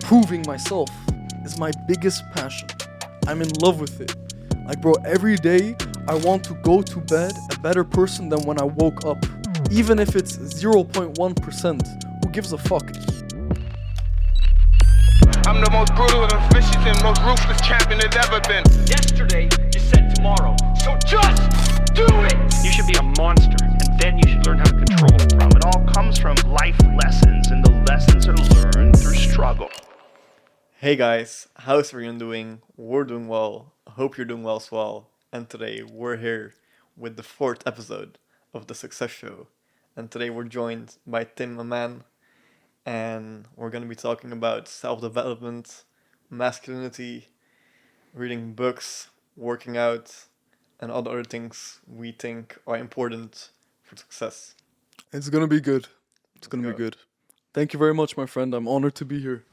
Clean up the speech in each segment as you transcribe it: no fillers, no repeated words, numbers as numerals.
improving myself is my biggest passion. I'm in love with it. Like, bro, every day I want to go to bed a better person than when I woke up. Even if it's 0.1%, who gives a fuck? I'm the most brutal and vicious and most ruthless champion there's ever been. Yesterday, you said tomorrow. So just do it! You should be a monster, and then you should learn how to control it. It all comes from life lessons, and the lessons are learned through struggle. Hey guys, how's everyone doing? We're doing well. I hope you're doing well as well. And today we're here with the fourth episode of the Success Show. And today we're joined by Ammann, and we're going to be talking about self-development, masculinity, reading books, working out, and all the other things we think are important for success. It's gonna be good. It's gonna Let's be go. good. Thank you very much, my friend. I'm honored to be here.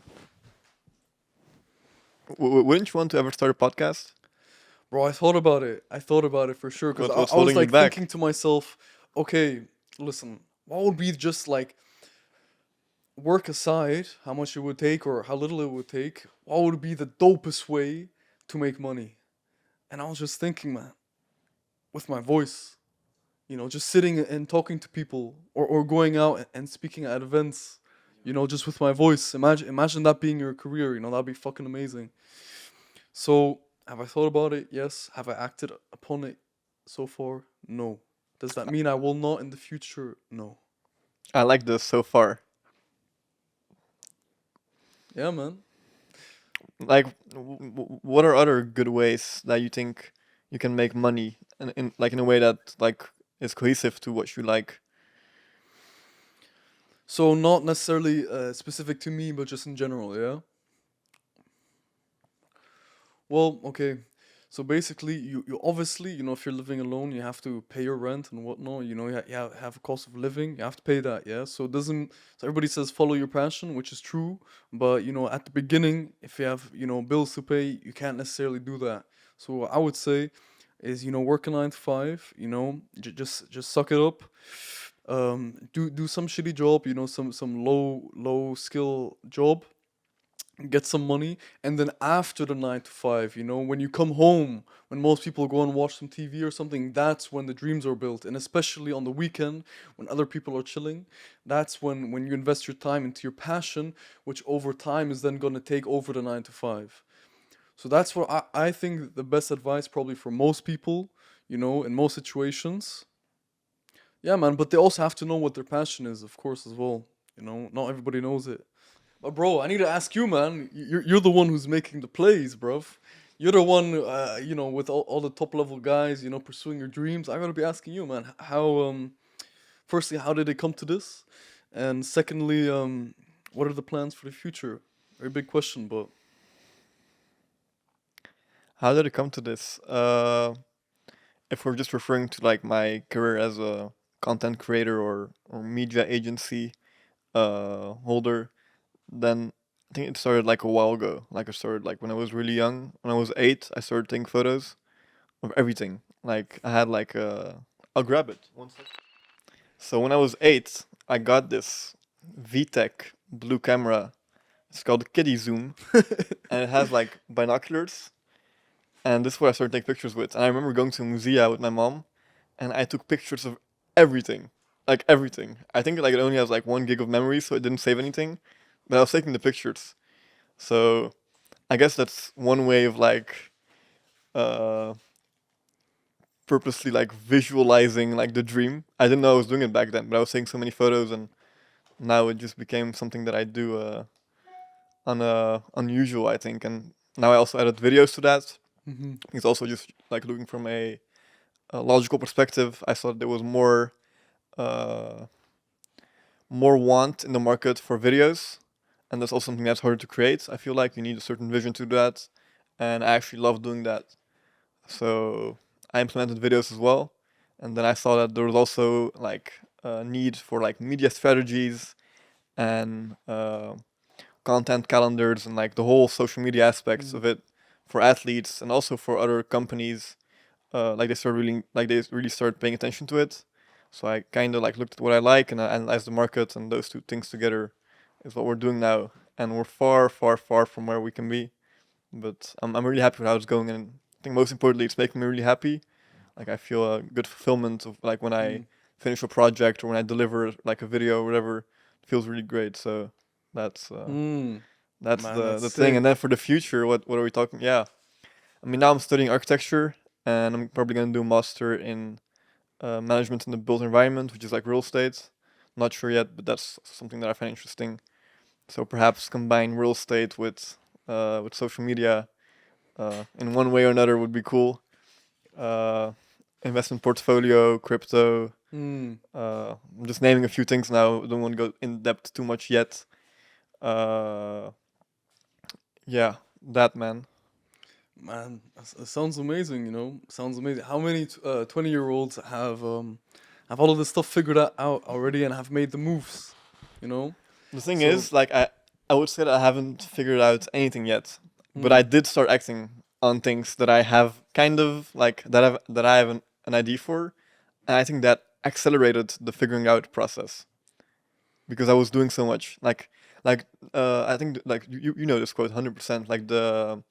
Wouldn't you want to ever start a podcast? Bro, I thought about it for sure. Because What's I was holding you like back? thinking to myself, okay, listen, what would be just like work aside how much it would take or how little it would take, what would be the dopest way to make money? And I was just thinking, man, with my voice, just sitting and talking to people or going out and speaking at events, just with my voice. Imagine that being your career, that'd be fucking amazing. So, have I thought about it? Yes. Have I acted upon it so far? No. Does that mean I will not in the future? No. I like this so far. Yeah, man. Like, what are other good ways that you think you can make money in a way that like is cohesive to what you like? So not necessarily specific to me, but just in general, yeah? Well, okay. So basically, you obviously, if you're living alone, you have to pay your rent and whatnot. You have a cost of living. You have to pay that, yeah? So it doesn't... So everybody says follow your passion, which is true. But, at the beginning, if you have, bills to pay, you can't necessarily do that. So what I would say is, work a 9 to 5, just suck it up. Do some shitty job, some low skill job, get some money, and then after the 9 to 5, when you come home, when most people go and watch some TV or something, that's when the dreams are built. And especially on the weekend when other people are chilling, that's when you invest your time into your passion, which over time is then going to take over the 9 to 5. So that's what I think the best advice probably for most people, in most situations. Yeah, man, but they also have to know what their passion is, of course, as well. Not everybody knows it. But bro, I need to ask you, man. You're the one who's making the plays, bruv. You're the one, with all the top level guys, pursuing your dreams. I gotta be asking you, man. Firstly, how did it come to this? And secondly, what are the plans for the future? Very big question, but How did it come to this? If we're just referring to like my career as a content creator or media agency holder, then I think it started like a while ago. Like I started like when I was really young. When I was 8, I started taking photos of everything. Like I had like I'll grab it. One sec. So when I was 8, I got this VTech blue camera. It's called Kiddie Zoom, and it has like binoculars. And this is what I started taking pictures with. And I remember going to a museum with my mom, and I took pictures of everything, like everything. I think like it only has like 1 gig of memory, so it didn't save anything. But I was taking the pictures. So I guess that's one way of like uh purposely like visualizing like the dream. I didn't know I was doing it back then, but I was taking so many photos, and now it just became something that I do unusual, I think. And now I also edit videos to that. It's also just like looking from a logical perspective. I thought there was uh, more want in the market for videos, and that's also something that's harder to create. I feel like you need a certain vision to do that, and I actually love doing that. So I implemented videos as well, and then I saw that there was also like a need for like media strategies and content calendars and like the whole social media aspects of it for athletes and also for other companies. They really started paying attention to it. So I kind of like looked at what I like and I analyzed the market, and those two things together is what we're doing now. and we're far, far, far from where we can be. But I'm really happy with how it's going, and I think most importantly, it's making me really happy. Like I feel a good fulfillment of like when I Mm. finish a project or when I deliver like a video or whatever. It feels really great. So that's uh, Mm. that's Man, that's the thing. And sick. then for the future, what are we talking? Yeah, I mean now I'm studying architecture, and I'm probably gonna do a master in management in the built environment, which is like real estate. Not sure yet, but that's something that I find interesting. So perhaps combine real estate with social media in one way or another would be cool. Uh, Investment portfolio, crypto. Mm. I'm just naming a few things now. Don't want to go in depth too much yet. Uh, yeah, that man. Man, it sounds amazing, you know? Sounds amazing. How many 20-year-olds have all of this stuff figured out already and have made the moves, you know? The thing So, is, like I would say that I haven't figured out anything yet, but I mm, did start acting on things that I have kind of like that I have an idea for, and I think that accelerated the figuring out process because I was doing so much. I think like you know this quote 100%, like the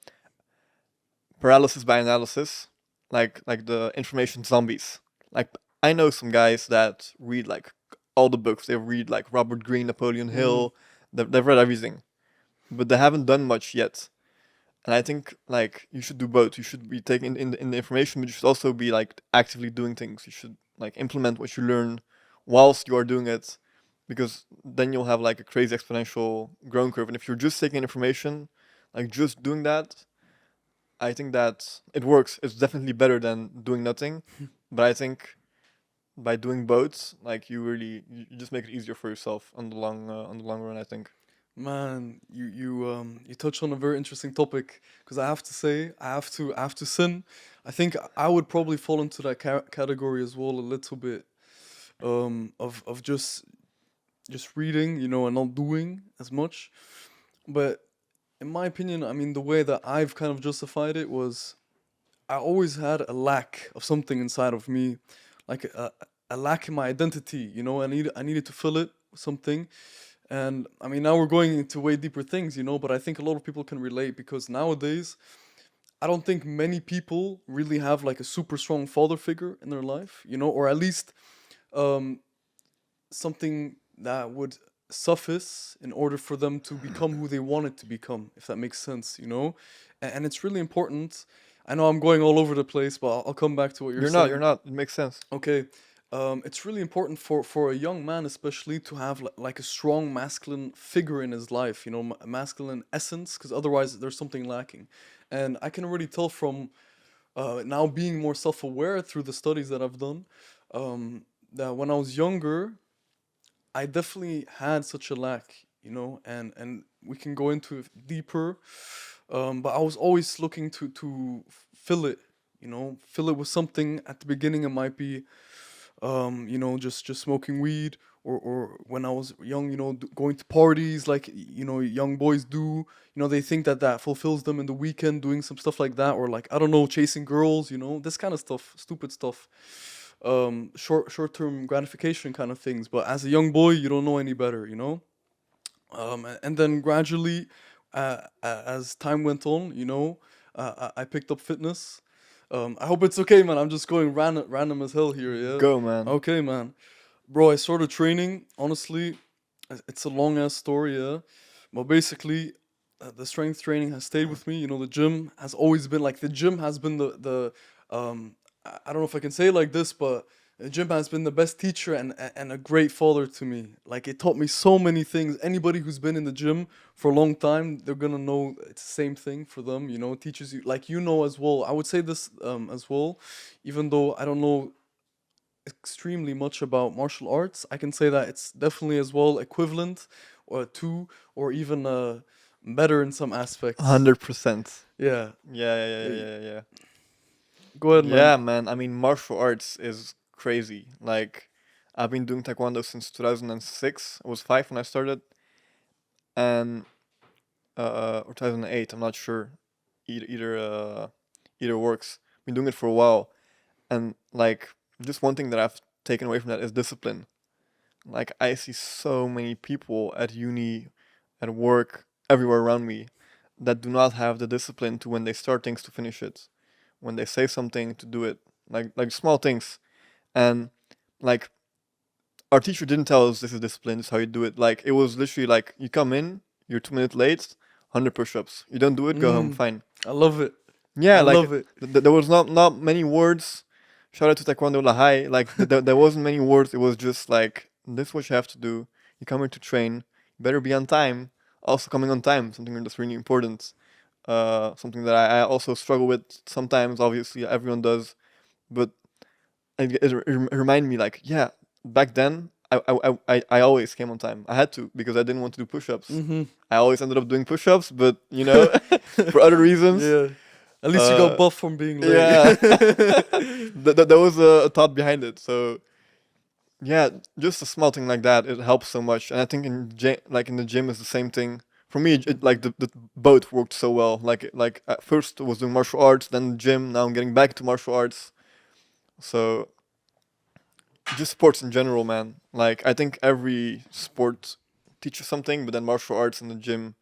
paralysis by analysis, like the information zombies. Like I know some guys that read like all the books. They read like Robert Greene, Napoleon mm, Hill. They've read everything, but they haven't done much yet. And I think like you should do both. You should be taking in the information, but you should also be like actively doing things. You should like implement what you learn whilst you are doing it, because then you'll have like a crazy exponential growth curve. And if you're just taking information, like just doing that, I think that it works. It's definitely better than doing nothing. But I think by doing both, like you just make it easier for yourself on the long run. I think. man, you touch on a very interesting topic because I have to say, I have to sin. I think I would probably fall into that category as well a little bit of just reading, you know, and not doing as much. But in my opinion, I mean, the way that I've kind of justified it was I always had a lack of something inside of me, like a lack in my identity. You know, I needed to fill it with something. And I mean, now we're going into way deeper things, you know. But I think a lot of people can relate because nowadays, I don't think many people really have like a super strong father figure in their life, you know, or at least um, something that would suffice in order for them to become who they wanted to become, if that makes sense, you know? And it's really important. I know I'm going all over the place, but I'll come back to what you're You're not. You're saying. not. It makes sense. Okay. It's really important for a young man, especially, to have like a strong masculine figure in his life, you know, a masculine essence, because otherwise there's something lacking. And I can already tell from now being more self aware through the studies that I've done that when I was younger, I definitely had such a lack, you know, and we can go into it deeper. But I was always looking to fill it, you know, fill it with something. At the beginning, it might be, you know, just smoking weed, or when I was young, you know, going to parties like you know young boys do. You know, they think that that fulfills them in the weekend, doing some stuff like that, or like I don't know, chasing girls, you know, this kind of stuff, stupid stuff short term gratification kind of things. But as a young boy, you don't know any better, you know. And then gradually, as time went on, you know, I picked up fitness. I hope it's okay, man. I'm just going random as hell here. Yeah. Go, man. Okay, man. Bro, I started training. Honestly, it's a long ass story. Yeah. But basically, the strength training has stayed with me. You know, the gym has always been like the gym has been the I don't know if I can say it like this, but the gym has been the best teacher and a great father to me. Like it taught me so many things. Anybody who's been in the gym for a long time, they're gonna know it's the same thing for them. You know, it teaches you like you know as well. I would say this as well, even though I don't know extremely much about martial arts, I can say that it's definitely as well equivalent or to or even better in some aspects. 100%. Yeah. Yeah, yeah, yeah, Uh, yeah, yeah. Go ahead, man. Yeah, man. I mean, martial arts is crazy. Like, I've been doing taekwondo since 2006. I was 5 when I started, and or 2008. I'm not sure. Either works. Been doing it for a while, and like, just one thing that I've taken away from that is discipline. Like, I see so many people at uni, at work, everywhere around me that do not have the discipline to, when they start things, to finish it. When they say something, to do it. Like small things. And like our teacher didn't tell us this is discipline, this is how you do it. Like it was literally like you come in, you're 2 minutes late, 100 push-ups. You don't do it, go home, fine. I love it. Yeah, I like love it. there was not many words. Shout out to Taekwondo Lahai. Like there wasn't many words. It was just like, this is what you have to do. You come here to train. You better be on time. Also coming on time, something that's really important. Something that I also struggle with sometimes. Obviously, everyone does, but it reminded me like, yeah, back then I always came on time. I had to because I didn't want to do push-ups. I always ended up doing push-ups, but you know, for other reasons. Yeah. At least you got buff from being late. Yeah, there was a thought behind it. So yeah, just a small thing like that, it helps so much. And I think in the gym is the same thing. For me, like the both worked so well. Like at first I was doing martial arts, then the gym. Now I'm getting back to martial arts. So just sports in general, man. Like I think every sport teaches something, but then martial arts and the gym,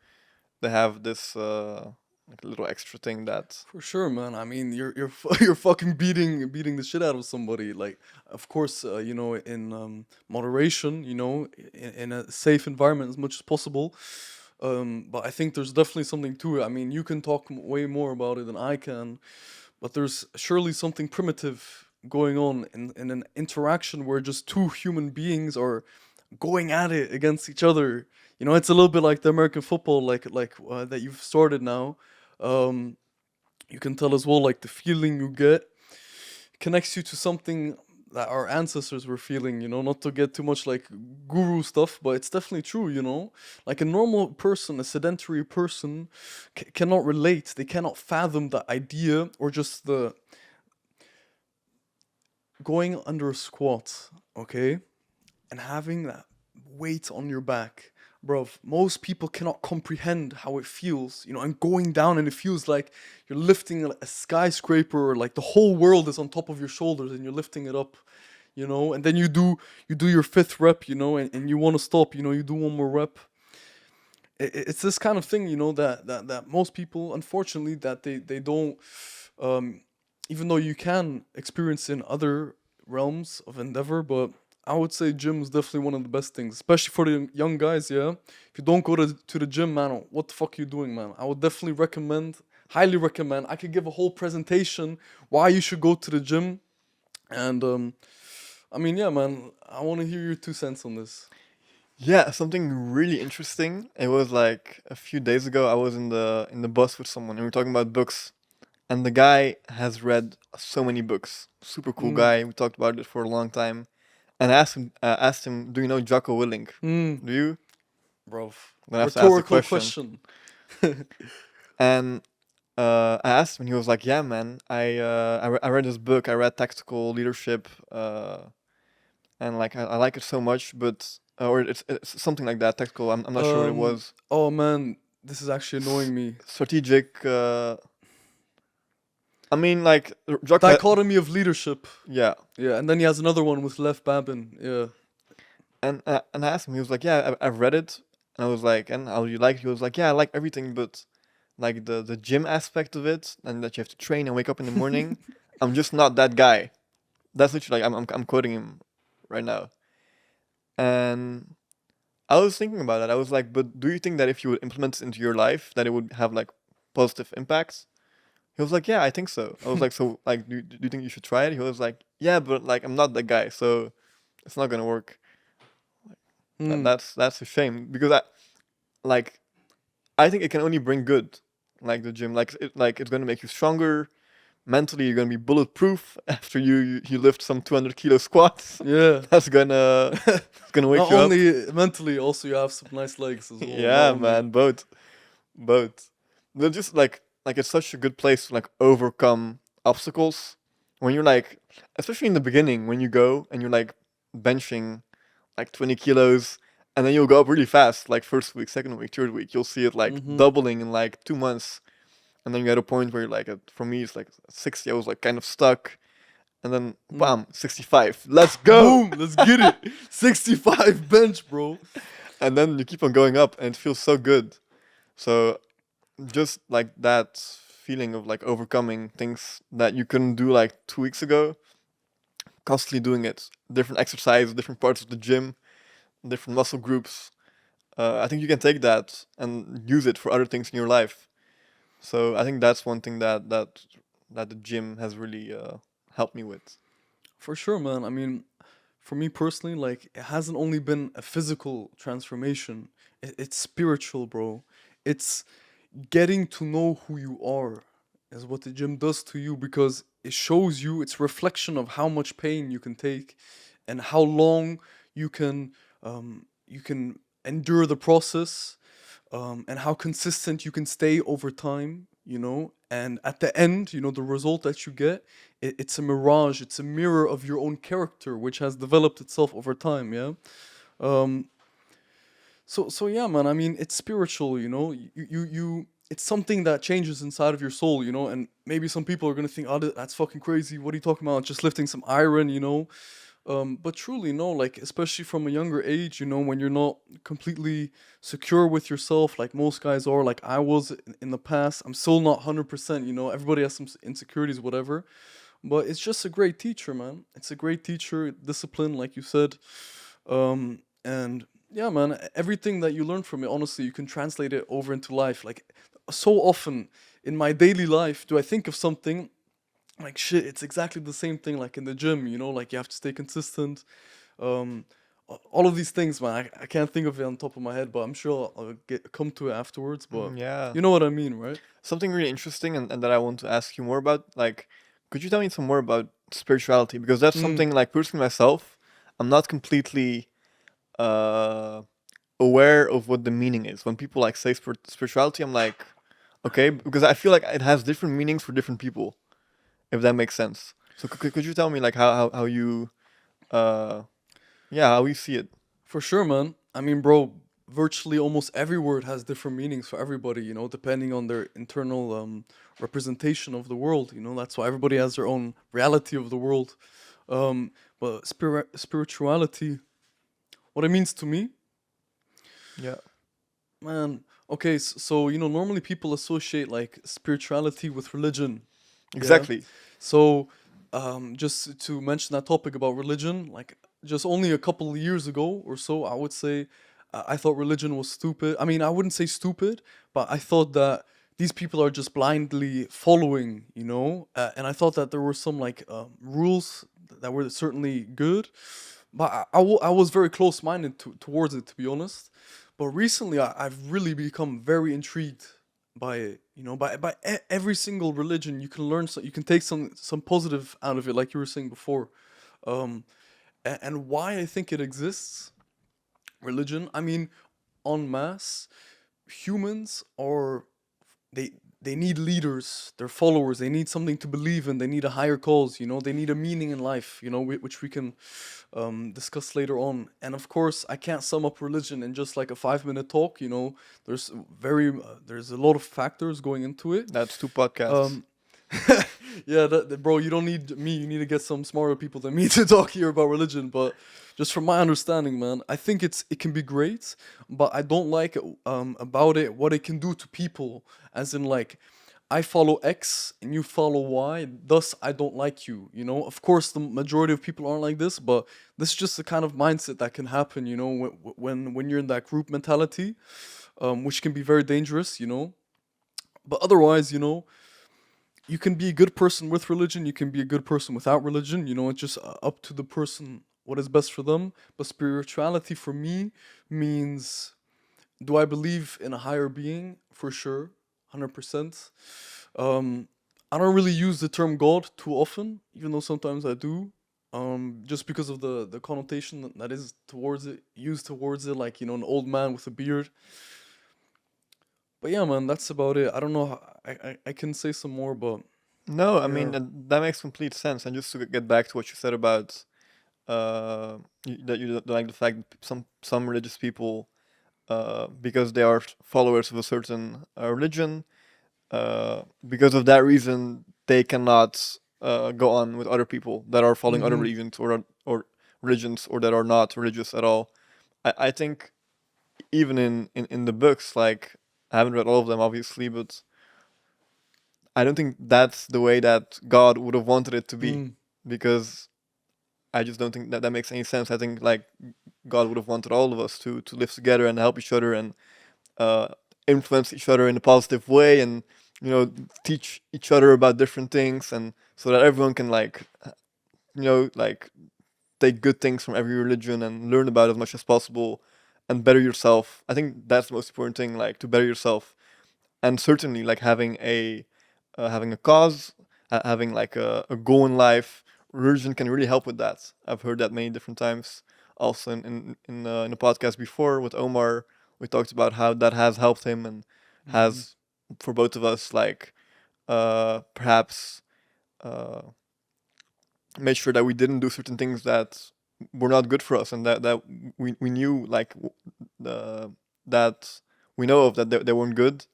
they have this like a little extra thing that. For sure, man. I mean, you're fucking beating the shit out of somebody. Like, of course, you know, in moderation, you know, in a safe environment as much as possible. But I think there's definitely something to it. I mean, you can talk way more about it than I can, but there's surely something primitive going on in an interaction where just two human beings are going at it against each other. You know, it's a little bit like the American football, like that you've started now. You can tell as well, like the feeling you get connects you to something that our ancestors were feeling, you know, not to get too much like guru stuff, but it's definitely true, you know. Like a normal person, a sedentary person cannot relate, they cannot fathom the idea or just the going under a squat, okay, and having that weight on your back. Bro, most people cannot comprehend how it feels, you know, and going down and it feels like you're lifting a skyscraper or like the whole world is on top of your shoulders and you're lifting it up, you know, and then you do your fifth rep, you know, and you want to stop, you know, you do one more rep. It's this kind of thing, you know, that most people, unfortunately, that they don't, even though you can experience in other realms of endeavor, but I would say gym is definitely one of the best things, especially for the young guys, yeah? If you don't go to the gym, man, what the fuck are you doing, man? I would definitely recommend, highly recommend. I could give a whole presentation why you should go to the gym. And, I mean, yeah, man, I want to hear your 2 cents on this. Yeah, something really interesting. It was like a few days ago. I was in the bus with someone, and we were talking about books. And the guy has read so many books. Super cool guy. We talked about it for a long time. And I asked him, do you know Jocko Willink? Do you? Bro, Then I have to ask the rhetorical question. question. And I asked him, and he was like, "Yeah, man, I read this book. I read Tactical Leadership, and like I like it so much, but or it's something like that. Tactical. I'm not sure what it was. Oh, man, this is actually annoying me. Strategic. I mean, like Jocko. Dichotomy of leadership. Yeah. Yeah, and then he has another one with Lev Babin. Yeah. And I asked him. He was like, "Yeah, I've read it." And I was like, "And how do you like it?" He was like, "Yeah, I like everything, but like the gym aspect of it, and that you have to train and wake up in the morning. I'm just not that guy." That's literally like I'm quoting him right now. And I was thinking about that. I was like, "But do you think that if you would implement this into your life, that it would have like positive impacts?" He was like, "Yeah, I think so." I was like, "So like, do you think you should try it?" He was like, "Yeah, but like I'm not that guy, so it's not gonna work." That's a shame because I think it can only bring good, like the gym, like it's gonna make you stronger. Mentally, you're gonna be bulletproof after you lift some 200-kilo squats. Yeah. That's gonna it's gonna wake Not you up. only mentally, also you have some nice legs as well. Yeah, Not only- man, both. They're just like it's such a good place to like overcome obstacles when you're like, especially in the beginning when you go and you're like benching like 20 kilos, and then you'll go up really fast, like first week, second week, third week. You'll see it like doubling in like 2 months. And then you get a point where you're like, for me, it's like 60. I was like kind of stuck. And then, bam, 65. Let's go. Boom, let's get it. 65 bench, bro. And then you keep on going up and it feels so good. So just like that feeling of like overcoming things that you couldn't do like 2 weeks ago, constantly doing it, different exercises, different parts of the gym, different muscle groups. I think you can take that and use it for other things in your life. So I think that's one thing that the gym has really helped me with. For sure, man. I mean, for me personally, like it hasn't only been a physical transformation, it's spiritual, bro. It's getting to know who you are is what the gym does to you because it shows you it's reflection of how much pain you can take and how long you can endure the process, and how consistent you can stay over time, you know. And at the end, you know, the result that you get, it's a mirage, it's a mirror of your own character, which has developed itself over time, yeah. Um, so yeah, man. I mean, it's spiritual, you know. It's something that changes inside of your soul, you know. And maybe some people are gonna think, "Oh, that's fucking crazy. What are you talking about? Just lifting some iron, you know?" But truly, no. Like, especially from a younger age, you know, when you're not completely secure with yourself, like most guys are, like I was in the past. I'm still not 100%. You know, everybody has some insecurities, whatever. But it's just a great teacher, man. It's a great teacher, discipline, like you said. And yeah, man, everything that you learn from it, honestly, you can translate it over into life. Like, so often in my daily life, do I think of something like shit, it's exactly the same thing like in the gym, you know, like you have to stay consistent. Um, all of these things, man, I can't think of it on top of my head, but I'm sure I'll come to it afterwards. But Yeah. you know what I mean, right? Something really interesting and that I want to ask you more about, like, could you tell me some more about spirituality? Because that's Mm, something like personally myself, I'm not completely uh aware of what the meaning is. When people like say spirituality, I'm like, okay, because I feel like it has different meanings for different people, if that makes sense. So could you tell me like how you uh yeah, how you see it? for sure, man. I mean, bro, virtually almost every word has different meanings for everybody, you know, depending on their internal representation of the world. You know, that's why everybody has their own reality of the world. But spirituality, what it means to me, Yeah. man. Okay, so you know, normally people associate like spirituality with religion. Yeah. Exactly. So, just to mention that topic about religion, like just only a couple of years ago or so, I would say I thought religion was stupid. I mean, I wouldn't say stupid, but I thought that these people are just blindly following, you know. And I thought that there were some like rules that were certainly good, but I was very close-minded towards it, to be honest. But recently, I've really become very intrigued by it. You know, by every single religion, you can learn, so you can take some positive out of it, like you were saying before. Um, and why I think it exists, religion. I mean, en masse, humans are they they need leaders, they're followers, they need something to believe in, they need a higher cause, you know, they need a meaning in life, you know, which we can discuss later on. And of course, I can't sum up religion in just like a 5 minute talk, you know. There's a lot of factors going into it. That's 2 podcasts. um yeah, bro, you don't need me. You need to get some smarter people than me to talk here about religion. But just from my understanding, man, I think it can be great, but I don't like about it what it can do to people. As in, like, I follow X and you follow Y, thus I don't like you. You know, of course, the majority of people aren't like this, but this is just the kind of mindset that can happen. You know, when you're in that group mentality, which can be very dangerous. You know, but otherwise, you know, you can be a good person with religion, you can be a good person without religion, you know. It's just up to the person what is best for them. But spirituality for me means, do I believe in a higher being? For sure, 100%. um I don't really use the term God too often, even though sometimes I do, just because of the connotation that is towards it, used towards it, like, you know, an old man with a beard. But yeah, man, that's about it. I don't know I can say some more, but No, I mean yeah. that makes complete sense. And just to get back to what you said about that you don't like the fact that some religious people, because they are followers of a certain religion, because of that reason they cannot go on with other people that are following other Mm-hmm. religions or religions or that are not religious at all. I think even in the books, like I haven't read all of them, obviously, but I don't think that's the way that God would have wanted it to be, Mm. because I just don't think that that makes any sense. I think like God would have wanted all of us to live together and help each other and uh, influence each other in a positive way, and teach each other about different things, and so that everyone can like like take good things from every religion and learn about it as much as possible and better yourself. I think that's the most important thing, like to better yourself, and certainly like having a cause, having like a goal in life. Religion can really help with that. I've heard that many different times. Also in a podcast before with Omar, we talked about how that has helped him and Mm. has for both of us like perhaps uh, made sure that we didn't do certain things that were not good for us, and that we knew like that we know of that they weren't good,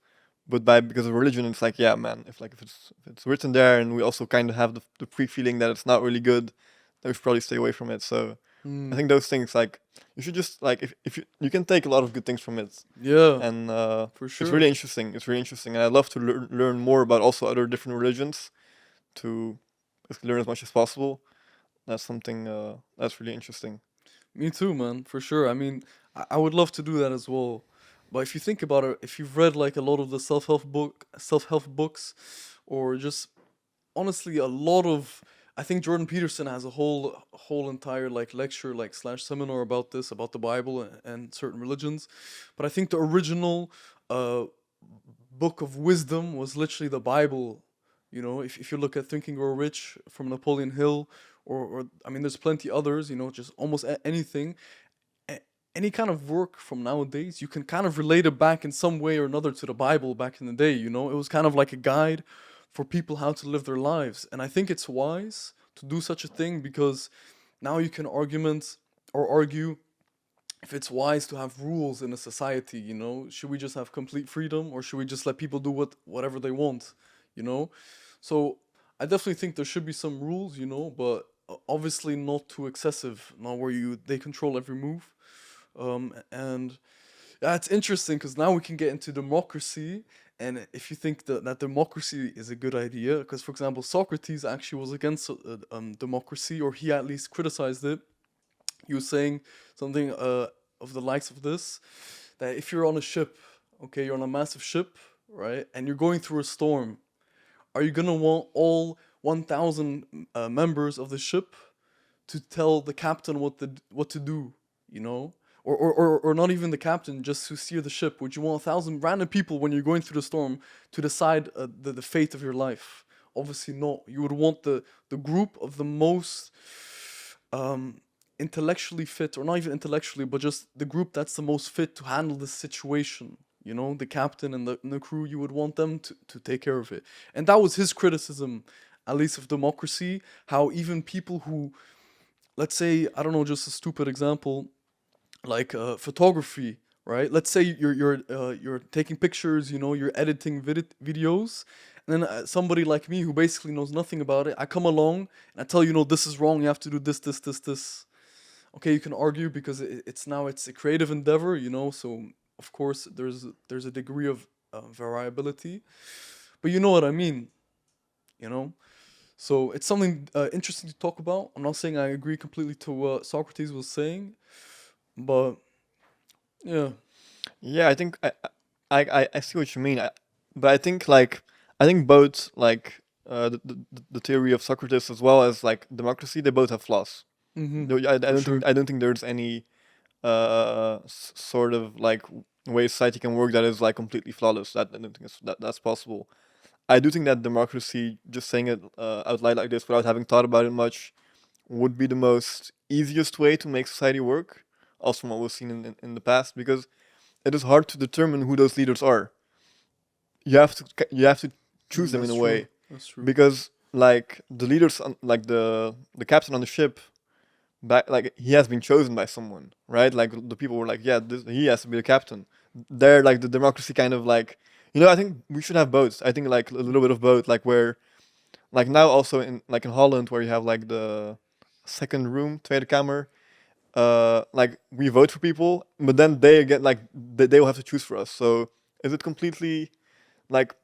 but because of religion, it's like, yeah, man, if it's written there, and we also kind of have the pre-feeling that it's not really good, then we should probably stay away from it. So I Mm. think those things, like, you should just like, if you can take a lot of good things from it, Yeah, and for it's sure. really interesting. It's really interesting, and I'd love to learn more about also other different religions, to basically learn as much as possible. That's something that's really interesting. Me too, man, for sure. I mean, I would love to do that as well. But if you think about it, if you've read like a lot of the self-help books, or just honestly a lot of, I think Jordan Peterson has a whole entire like lecture like slash seminar about this, about the Bible and certain religions. But I think the original uh book of wisdom was literally the Bible. You know, if you look at Think and Grow Rich from Napoleon Hill, or I mean, there's plenty others. You know, just almost anything, a- any kind of work from nowadays, you can kind of relate it back in some way or another to the Bible back in the day. You know, it was kind of like a guide for people how to live their lives, and I think it's wise to do such a thing, because now you can argument or argue if it's wise to have rules in a society. You know, should we just have complete freedom, or should we just let people do whatever they want? You know, so I definitely think there should be some rules. You know, but obviously not too excessive, not where you they control every move. And yeah, it's interesting because now we can get into democracy. And if you think that democracy is a good idea, because for example, Socrates actually was against democracy, or he at least criticized it. He was saying something of the likes of this, that if you're on a ship, okay, you're on a massive ship, right, and you're going through a storm, are you gonna want all 1,000 members of the ship to tell the captain what to do, you know? Or not even the captain, just to steer the ship. Would you want 1,000 random people when you're going through the storm to decide the fate of your life? Obviously not. You would want the group of the most um, intellectually fit, or not even intellectually, but just the group that's the most fit to handle the situation. You know, the captain and the crew, you would want them to take care of it. And that was his criticism, at least of democracy, how even people who, let's say, I don't know, just a stupid example, like photography, right? Let's say you're taking pictures, you know, you're editing videos, and then somebody like me who basically knows nothing about it, I come along and I tell you, no, this is wrong. You have to do this. Okay, you can argue because it's a creative endeavor, you know. So of course there's a degree of variability, but you know what I mean, you know. So it's something interesting to talk about. I'm not saying I agree completely to what Socrates was saying, but yeah. Yeah, I think I see what you mean. But I think like I think both like the theory of Socrates as well as like democracy, they both have flaws. Mm-hmm. I For don't sure. think there's any sort of like way society can work that is like completely flawless. That I don't think that's possible. I do think that democracy, just saying it out loud like this without having thought about it much, would be the most easiest way to make society work. Also, from what we've seen in the past, because it is hard to determine who those leaders are. You have to choose them in That's a true. way, That's true. because like the leaders on, like the captain on the ship, back like he has been chosen by someone, right? Like the people were like, yeah, he has to be the captain. They're like the democracy kind of like, I think we should have both. I think like a little bit of both, like where like now also in Holland, where you have like the second room, Tweede Kamer, like we vote for people, but then they get like they will have to choose for us. So Is it completely like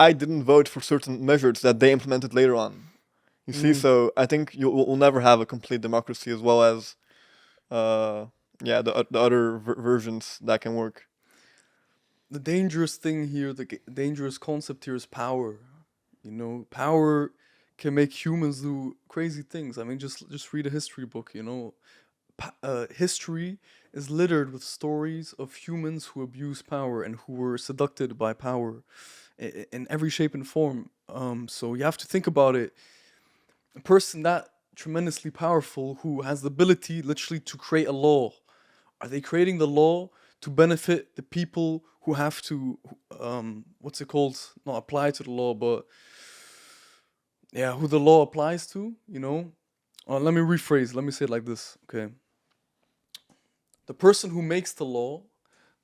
I didn't vote for certain measures that they implemented later on? You see, Mm. so I think we'll never have a complete democracy as well as uh, yeah, the other versions that can work. The dangerous thing here, dangerous concept here is power. Power can make humans do crazy things. I mean, just read a history book. History is littered with stories of humans who abuse power and who were seduced by power in every shape and form. So you have to think about it. A person that tremendously powerful who has the ability literally to create a law, are they creating the law to benefit the people who have to what's it called, not apply to the law, but yeah, who the law applies to, let me rephrase, let me say it like this, okay? The person who makes the law,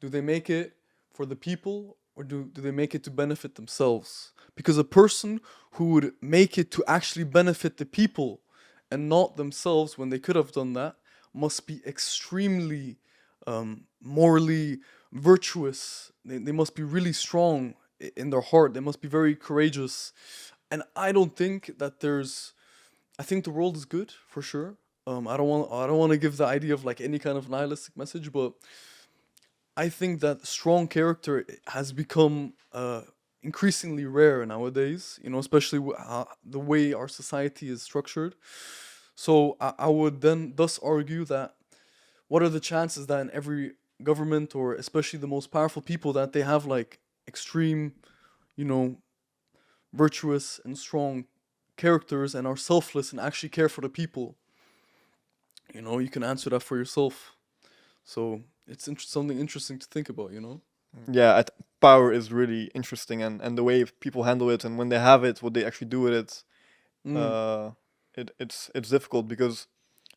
do they make it for the people, or do they make it to benefit themselves? Because a person who would make it to actually benefit the people and not themselves when they could have done that must be extremely morally virtuous. They must be really strong in their heart. They must be very courageous. And I don't think that I think the world is good for sure. I don't want to give the idea of like any kind of nihilistic message, but I think that strong character has become increasingly rare nowadays. Especially the way our society is structured. So I would then thus argue that what are the chances that in every government, or especially the most powerful people, that they have like extreme, you know, virtuous and strong characters and are selfless and actually care for the people? You can answer that for yourself. So it's something interesting to think about. Yeah, power is really interesting, and the way people handle it, and when they have it, what they actually do with it, Mm. uh, it's difficult because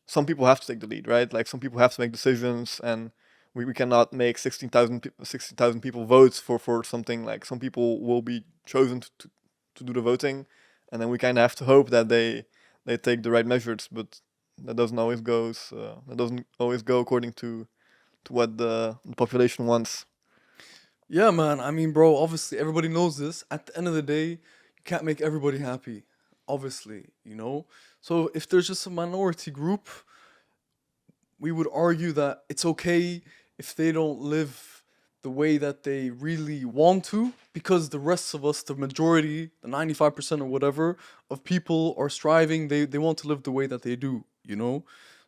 some people have to take the lead, right? Like some people have to make decisions, and we cannot make 16,000 people vote for something. Like some people will be chosen to do the voting, and then we kind of have to hope that they take the right measures, but that doesn't always go according to what the population wants. Yeah, man. I mean, bro, obviously everybody knows this. At the end of the day, you can't make everybody happy. Obviously. So if there's just a minority group, we would argue that it's okay if they don't live the way that they really want to, because the rest of us, the majority, the 95% or whatever of people are striving, they want to live the way that they do.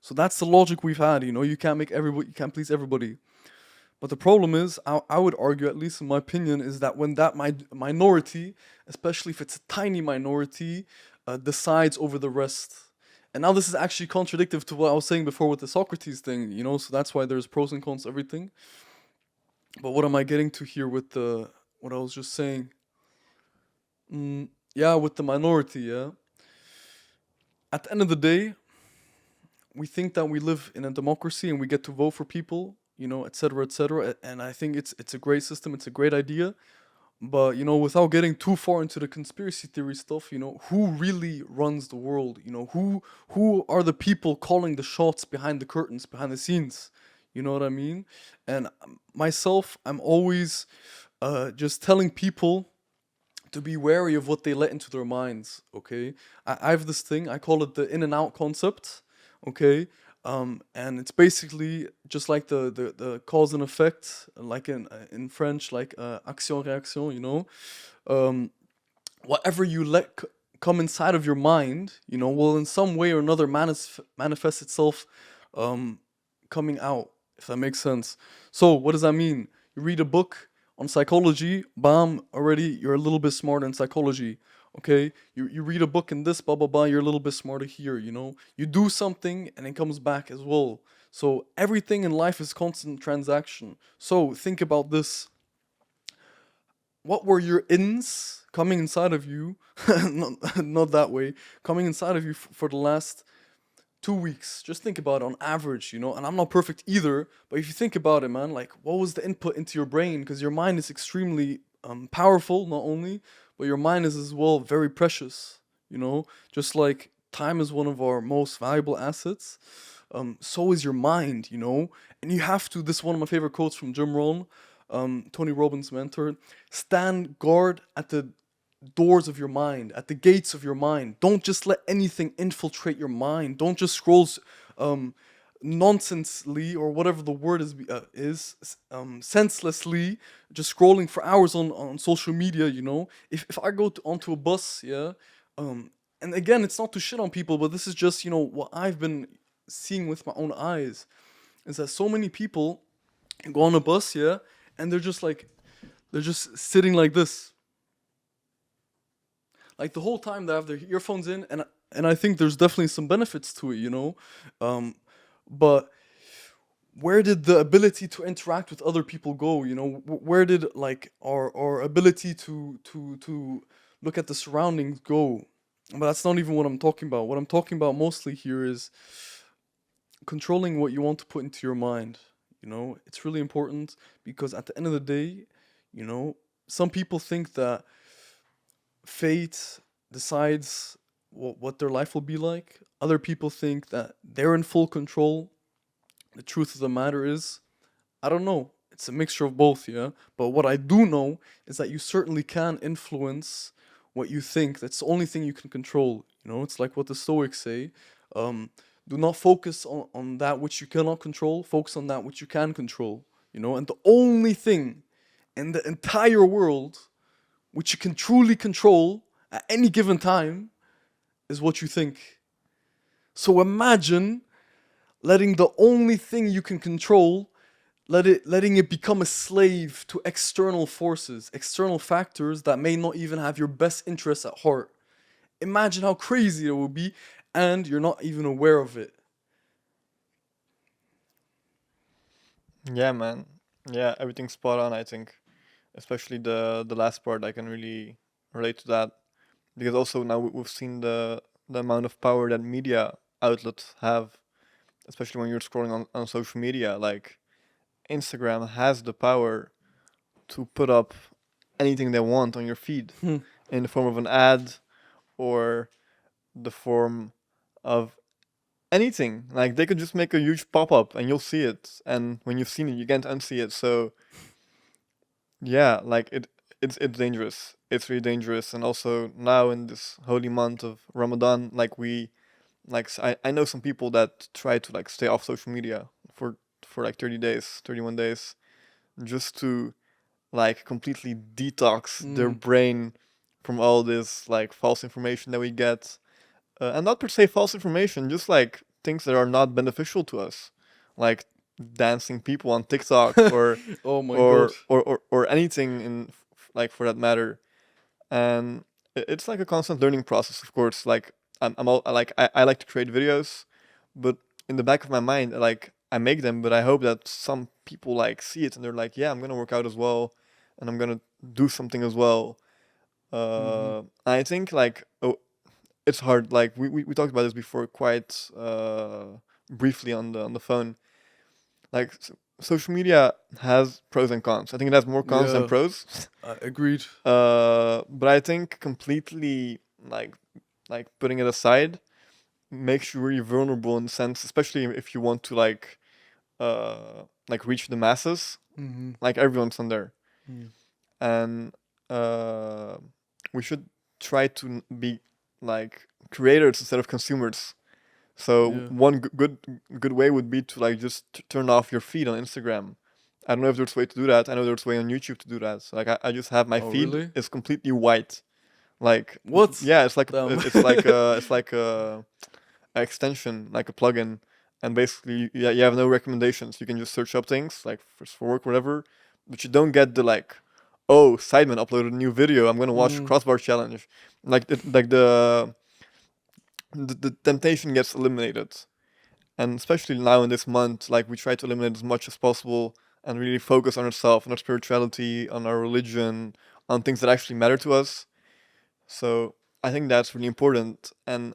So that's the logic we've had. You can't please everybody. But the problem is, I would argue, at least in my opinion, is that when that minority, especially if it's a tiny minority, decides over the rest. And now this is actually contradictory to what I was saying before with the Socrates thing. So that's why there's pros and cons to everything. But what am I getting to here with what I was just saying? Yeah, with the minority, yeah. At the end of the day, we think that we live in a democracy and we get to vote for people, et cetera, et cetera. And I think it's a great system, it's a great idea. But without getting too far into the conspiracy theory stuff, who really runs the world? Who are the people calling the shots behind the curtains, behind the scenes? You know what I mean? And myself, I'm always just telling people to be wary of what they let into their minds. Okay, I have this thing, I call it the in and out concept. Okay. And it's basically just like the cause and effect, like in French, like action reaction. Um, whatever you let come inside of your mind, will in some way or another manifest itself, um, coming out, if that makes sense. So what does that mean? You read a book on psychology, bam, already you're a little bit smarter in psychology. Okay, you read a book in this, blah blah blah, you're a little bit smarter here. You do something and it comes back as well. So everything in life is constant transaction. So think about this. What were your ins coming inside of you? Not that way. Coming inside of you for the last 2 weeks. Just think about it on average. And I'm not perfect either, but if you think about it, man, like what was the input into your brain? Because your mind is extremely powerful, not only, but your mind is as well very precious. Just like time is one of our most valuable assets. So is your mind. And you have to. This is one of my favorite quotes from Jim Rohn. Tony Robbins' mentor. Stand guard at the doors of your mind, at the gates of your mind. Don't just let anything infiltrate your mind. Don't just scroll um, nonsensely, or whatever the word senselessly, just scrolling for hours on social media. If I go onto a bus, yeah, and again, it's not to shit on people, but this is just what I've been seeing with my own eyes, is that so many people go on a bus, yeah, and they're just sitting like this, like the whole time they have their earphones in, and I think there's definitely some benefits to it. But where did the ability to interact with other people go? Where did like our ability to look at the surroundings go? But that's not even what I'm talking about. What I'm talking about mostly here is controlling what you want to put into your mind. It's really important, because at the end of the day, some people think that fate decides what their life will be like. Other people think that they're in full control. The truth of the matter is, I don't know. It's a mixture of both, yeah? But what I do know is that you certainly can influence what you think. That's the only thing you can control. It's like what the Stoics say. Do not focus on that which you cannot control, focus on that which you can control. And the only thing in the entire world which you can truly control at any given time is what you think. So imagine letting the only thing you can control, letting it become a slave to external forces, external factors that may not even have your best interests at heart. Imagine how crazy it would be, and you're not even aware of it. Yeah, man. Yeah, everything's spot on, I think. Especially the last part, I can really relate to that. Because also now we've seen the amount of power that media outlets have, especially when you're scrolling on social media. Like, Instagram has the power to put up anything they want on your feed in the form of an ad or the form of anything. Like, they could just make a huge pop up and you'll see it. And when you've seen it, you can't unsee it. So yeah, like it's dangerous. It's really dangerous. And also now in this holy month of Ramadan, like I know some people that try to like stay off social media for like 30 days, 31 days, just to like completely detox their brain from all this like false information that we get. And not per se false information, just like things that are not beneficial to us, like dancing people on TikTok or Oh my god. or anything like for that matter. And it's like a constant learning process, of course. Like I like to create videos, but in the back of my mind, like I make them, but I hope that some people like see it and they're like, yeah, I'm gonna work out as well, and I'm gonna do something as well. I think like it's hard. Like we talked about this before quite briefly on the phone. Like social media has pros and cons. I think it has more cons than Yeah, pros. agreed. But I think completely like putting it aside makes you really vulnerable in the sense, especially if you want to like reach the masses. Mm-hmm. Like everyone's on there, Mm. and we should try to be like creators instead of consumers. So Yeah. one good way would be to like just turn off your feed on Instagram. I don't know if there's a way to do that. I know there's a way on YouTube to do that. So like I just have my Oh, feed really? is completely white. Like What? yeah, it's like Damn. it's like a extension, like a plugin, and basically yeah you have no recommendations. You can just search up things like for work whatever, but you don't get the like, oh, Sideman uploaded a new video, I'm gonna watch Mm. crossbar challenge. Like the temptation gets eliminated. And especially now in this month, like we try to eliminate as much as possible and really focus on ourselves, on our spirituality, on our religion, on things that actually matter to us. So I think that's really important. And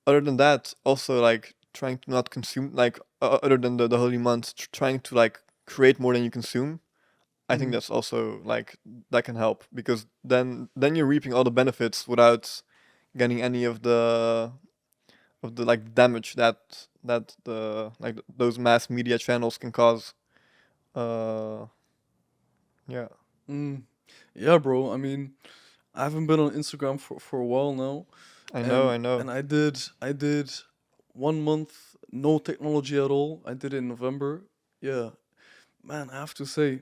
other than that, also like trying to not consume, like other than the holy month, trying to like create more than you consume. I think Mm. that's also like that can help, because then you're reaping all the benefits without getting any of the like damage that those mass media channels can cause. Uh, yeah. Mm. Yeah, bro. I mean, I haven't been on Instagram for a while now, I know, and I know. and I did 1 month no technology at all. I did it in November. Yeah, man, I have to say,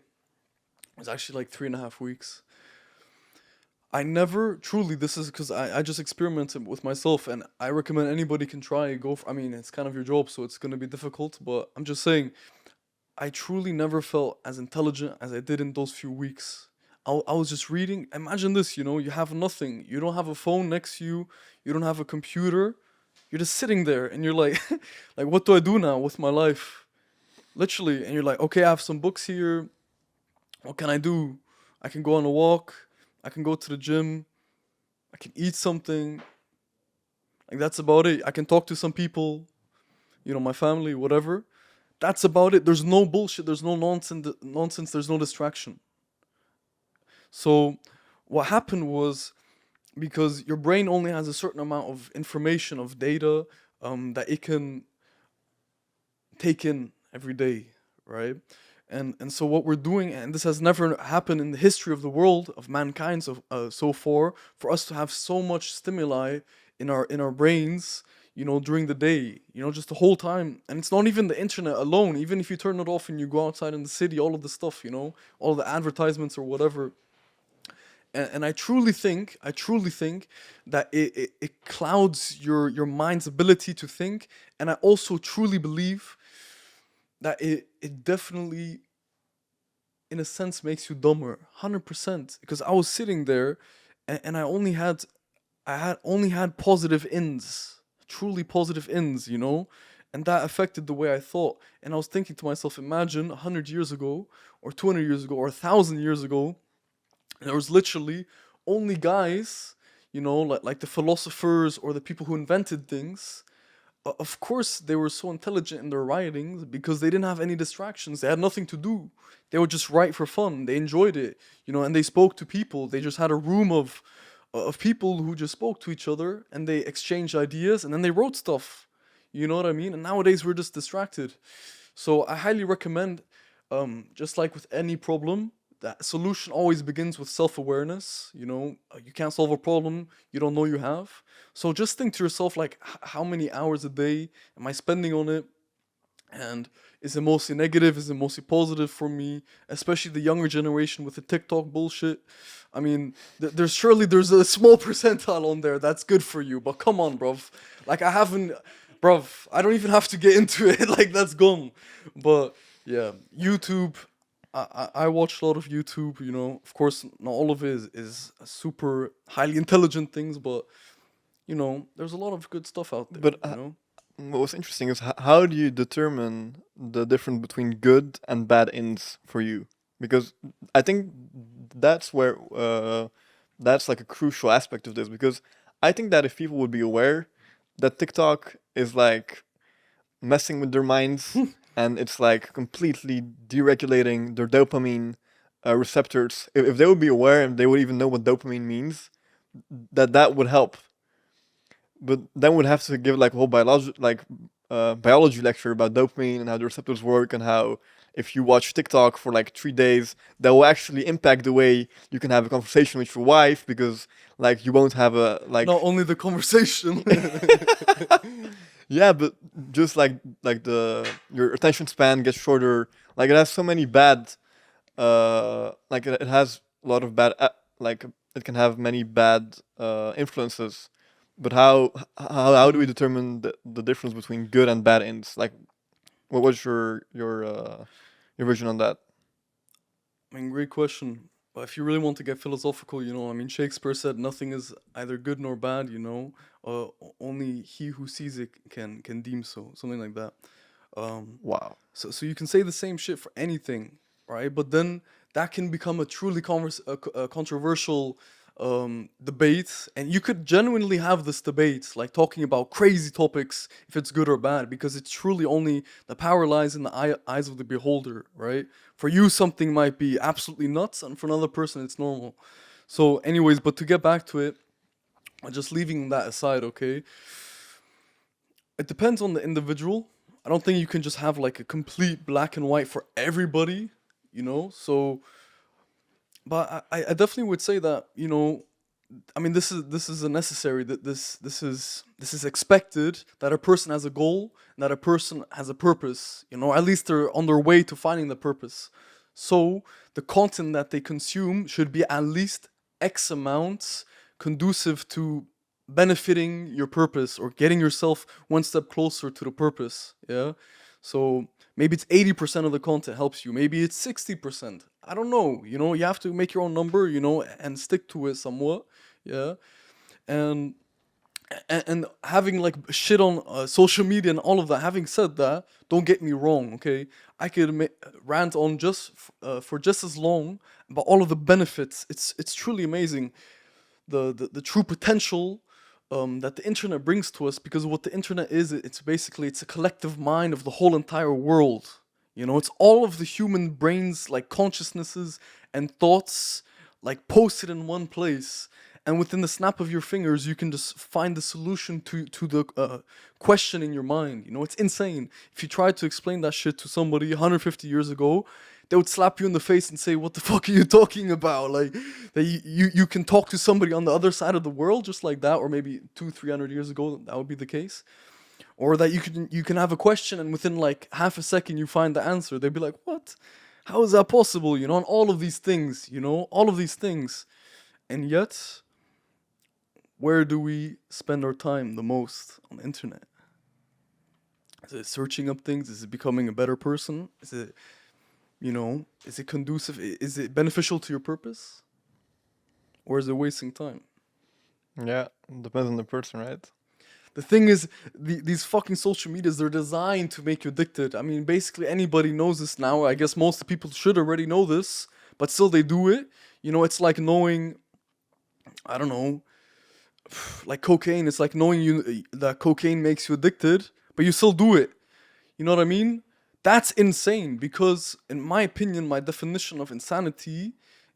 it's actually like 3.5 weeks. I never truly. This is because I just experimented with myself, and I recommend anybody can try. Go for. I mean, it's kind of your job, so it's gonna be difficult. But I'm just saying, I truly never felt as intelligent as I did in those few weeks. I was just reading. Imagine this, you have nothing. You don't have a phone next to you. You don't have a computer. You're just sitting there and you're like, like, what do I do now with my life? Literally. And you're like, okay, I have some books here. What can I do? I can go on a walk. I can go to the gym. I can eat something. Like, that's about it. I can talk to some people, my family, whatever. That's about it. There's no bullshit. There's no nonsense. There's no distraction. So what happened was, because your brain only has a certain amount of information, of data, that it can take in every day, right? And so what we're doing, and this has never happened in the history of the world, of mankind, so far, for us to have so much stimuli in our brains, during the day, just the whole time. And it's not even the internet alone. Even if you turn it off and you go outside in the city, all of the stuff, all the advertisements or whatever. And I truly think that it clouds your mind's ability to think. And I also truly believe that it definitely, in a sense, makes you dumber, 100%. Because I was sitting there, and I had only had positive ends, truly positive ends, and that affected the way I thought. And I was thinking to myself, imagine 100 years ago, or 200 years ago, or 1,000 years ago, there was literally only guys, like the philosophers or the people who invented things. Of course, they were so intelligent in their writings because they didn't have any distractions. They had nothing to do. They would just write for fun. They enjoyed it, and they spoke to people. They just had a room of people who just spoke to each other, and they exchanged ideas, and then they wrote stuff. You know what I mean? And nowadays we're just distracted. So I highly recommend, just like with any problem, that solution always begins with self-awareness. You can't solve a problem you don't know you have. So just think to yourself, like, how many hours a day am I spending on it? And is it mostly negative? Is it mostly positive for me? Especially the younger generation with the TikTok bullshit. I mean, there's a small percentile on there that's good for you, but come on, bruv. Like, bruv, I don't even have to get into it. Like, that's gone. But yeah, YouTube. I watch a lot of YouTube. Of course, not all of it is super highly intelligent things, but there's a lot of good stuff out there. But what's interesting is how do you determine the difference between good and bad ends for you? Because I think that's where that's like a crucial aspect of this. Because I think that if people would be aware that TikTok is like messing with their minds and it's like completely deregulating their dopamine receptors, if they would be aware and they would even know what dopamine means, that would help. But then we'd have to give like a whole biology lecture about dopamine and how the receptors work and how if you watch TikTok for like 3 days, that will actually impact the way you can have a conversation with your wife because like you won't have a like Not only the conversation. yeah, but just like your attention span gets shorter. Like it has so many bad like it has a lot of bad like it can have many bad influences. But how do we determine the difference between good and bad ends? Like, what was your vision on that? I mean, great question. But if you really want to get philosophical, I mean, Shakespeare said nothing is either good nor bad. Only he who sees it can deem so, something like that. Wow. So you can say the same shit for anything, right? But then that can become a truly controversial debate, and you could genuinely have this debate, like talking about crazy topics, if it's good or bad, because it's truly only the power lies in the eyes of the beholder, right? For you, something might be absolutely nuts, and for another person, it's normal. So, anyways, but to get back to it, just leaving that aside, okay? It depends on the individual. I don't think you can just have like a complete black and white for everybody. you know. So, but I definitely would say that, you know, I mean, this is a necessary, that this is expected, that a person has a goal and that a person has a purpose. You know, at least they're on their way to finding the purpose. So the content that they consume should be at least X amounts conducive to benefiting your purpose or getting yourself one step closer to the purpose. Yeah. So maybe it's 80% of the content helps you. Maybe it's 60%. I don't know. You know, you have to make your own number, you know, and stick to it somewhat. Yeah. And and having like shit on social media and all of that. Having said that, don't get me wrong, okay? I could rant on just for just as long about all of the benefits. It's truly amazing, the true potential that the internet brings to us, because what the internet is, it's basically, it's a collective mind of the whole entire world. You know, it's all of the human brains, like consciousnesses and thoughts, like posted in one place. And within the snap of your fingers, you can just find the solution to the question in your mind. You know, it's insane. If you try to explain that shit to somebody 150 years ago, they would slap you in the face and say, "What the fuck are you talking about?" Like, that you can talk to somebody on the other side of the world just like that, or maybe 200-300 years ago that would be the case, or that you can have a question and within like half a second you find the answer. They'd be like, "What? How is that possible?" You know, and all of these things. You know, all of these things, and yet, where do we spend our time the most on the internet? Is it searching up things? Is it becoming a better person? Is it, you know, is it conducive? Is it beneficial to your purpose? Or is it wasting time? Yeah, depends on the person, right? The thing is, these fucking social medias, they're designed to make you addicted. I mean, basically anybody knows this now. I guess most people should already know this, but still they do it. You know, it's like knowing, I don't know, like cocaine. It's like knowing you that cocaine makes you addicted, but you still do it. You know what I mean? That's insane, because in my opinion, my definition of insanity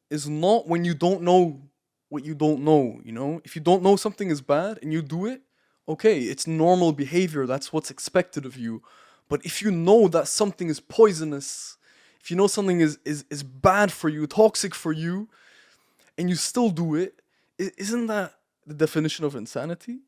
is not when you don't know what you don't know, you know? If you don't know something is bad and you do it, okay, it's normal behavior. That's what's expected of you. But if you know that something is poisonous, if you know something is bad for you, toxic for you, and you still do it, isn't that the definition of insanity?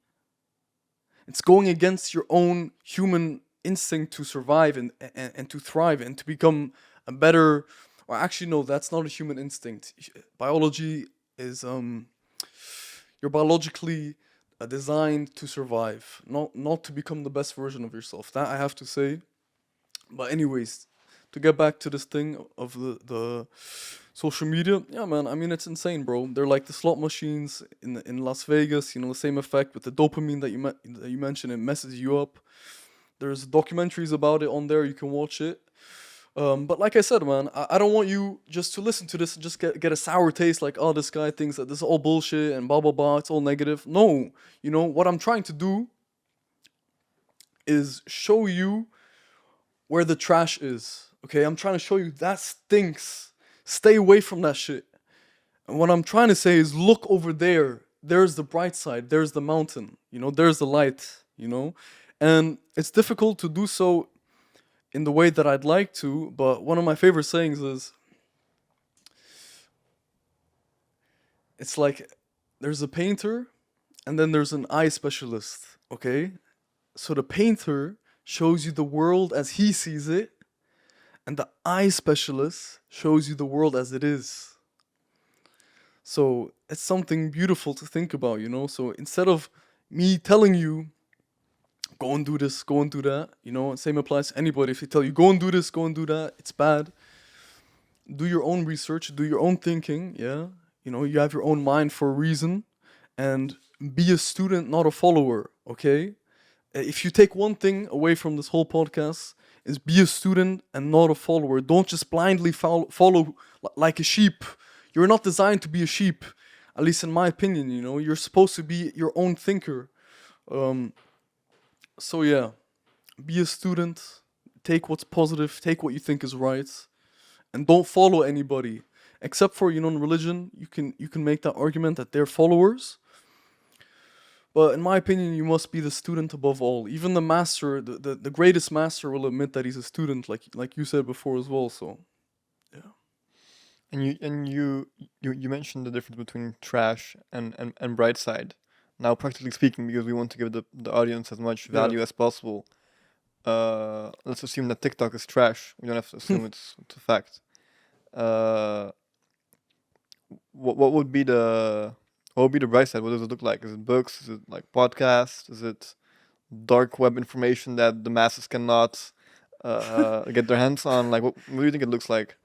It's going against your own human instinct to survive and to thrive and to become a better, or actually no, that's not a human instinct. Biology is you're biologically designed to survive, not to become the best version of yourself. That I have to say. But anyways, to get back to this thing of the social media, yeah, man. I mean, it's insane, bro. They're like the slot machines in Las Vegas. You know, the same effect with the dopamine that you mentioned. It messes you up. There's documentaries about it on there. You can watch it. But like I said, man, I don't want you just to listen to this and just get a sour taste, like, oh, this guy thinks that this is all bullshit and blah blah blah. It's all negative. No, you know what I'm trying to do is show you where the trash is. Okay, I'm trying to show you that stinks. Stay away from that shit. And what I'm trying to say is, look over there. There's the bright side. There's the mountain. You know, there's the light. You know, and it's difficult to do so in the way that I'd like to. But one of my favorite sayings is, it's like there's a painter, and then there's an eye specialist. Okay, so the painter shows you the world as he sees it, and the eye specialist shows you the world as it is. So it's something beautiful to think about, you know? So instead of me telling you, go and do this, go and do that, you know, same applies to anybody. If they tell you, go and do this, go and do that, it's bad. Do your own research, do your own thinking, yeah? You know, you have your own mind for a reason, and be a student, not a follower, okay? If you take one thing away from this whole podcast, is be a student and not a follower. Don't just blindly follow like a sheep. You're not designed to be a sheep, at least in my opinion, you know. You're supposed to be your own thinker. So yeah, be a student, take what's positive, take what you think is right, and don't follow anybody. Except for, you know, in religion, you can make that argument that they're followers. But in my opinion, you must be the student above all. Even the master, the greatest master will admit that he's a student, like you said before as well. So Yeah. And you mentioned the difference between trash and bright side. Now, practically speaking, because we want to give the audience as much Yeah. value as possible, let's assume that TikTok is trash. We don't have to assume it's a fact. Uh, what would be the bright side? What does it look like? Is it books? Is it like podcasts? Is it dark web information that the masses cannot get their hands on? Like, what do you think it looks like?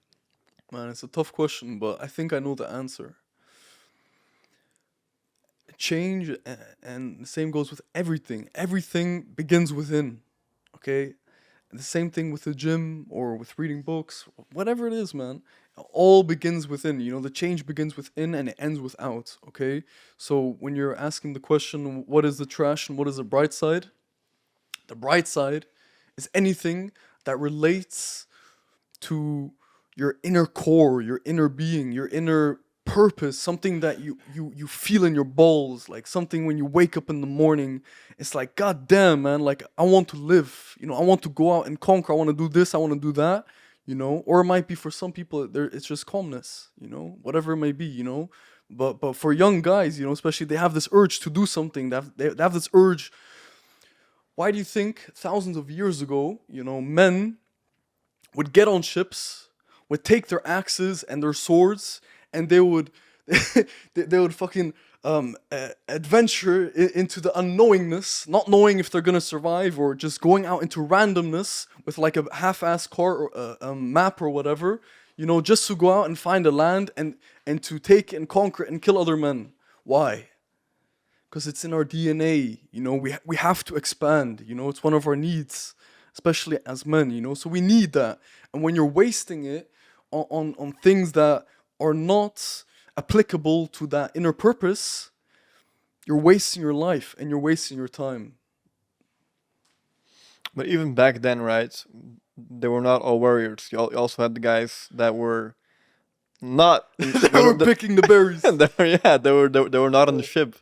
Man, it's a tough question, but I think I know the answer. Change, and the same goes with everything. Everything begins within, okay? And the same thing with the gym or with reading books, whatever it is, man. It all begins within. You know, the change begins within and it ends without, okay? So when you're asking the question, what is the trash and what is the bright side? The bright side is anything that relates to your inner core, your inner being, your inner purpose, something that you feel in your balls, like something when you wake up in the morning, it's like, god damn, man, like I want to live, you know, I want to go out and conquer, I want to do this, I want to do that, you know. Or it might be for some people there it's just calmness, you know, whatever it may be, you know. But for young guys, you know, especially, they have this urge to do something, they have this urge. Why do you think thousands of years ago, you know, men would get on ships, would take their axes and their swords, and they would they would fucking adventure into the unknowingness, not knowing if they're gonna survive, or just going out into randomness with like a half-ass car or a map or whatever, you know, just to go out and find a land and to take and conquer and kill other men. Why? Because it's in our DNA, you know, we have to expand, you know, it's one of our needs, especially as men, you know, so we need that. And when you're wasting it on things that are not applicable to that inner purpose, you're wasting your life and you're wasting your time. But even back then, right? They were not all warriors. You also had the guys that were not. They were picking the berries. They were not on the ship.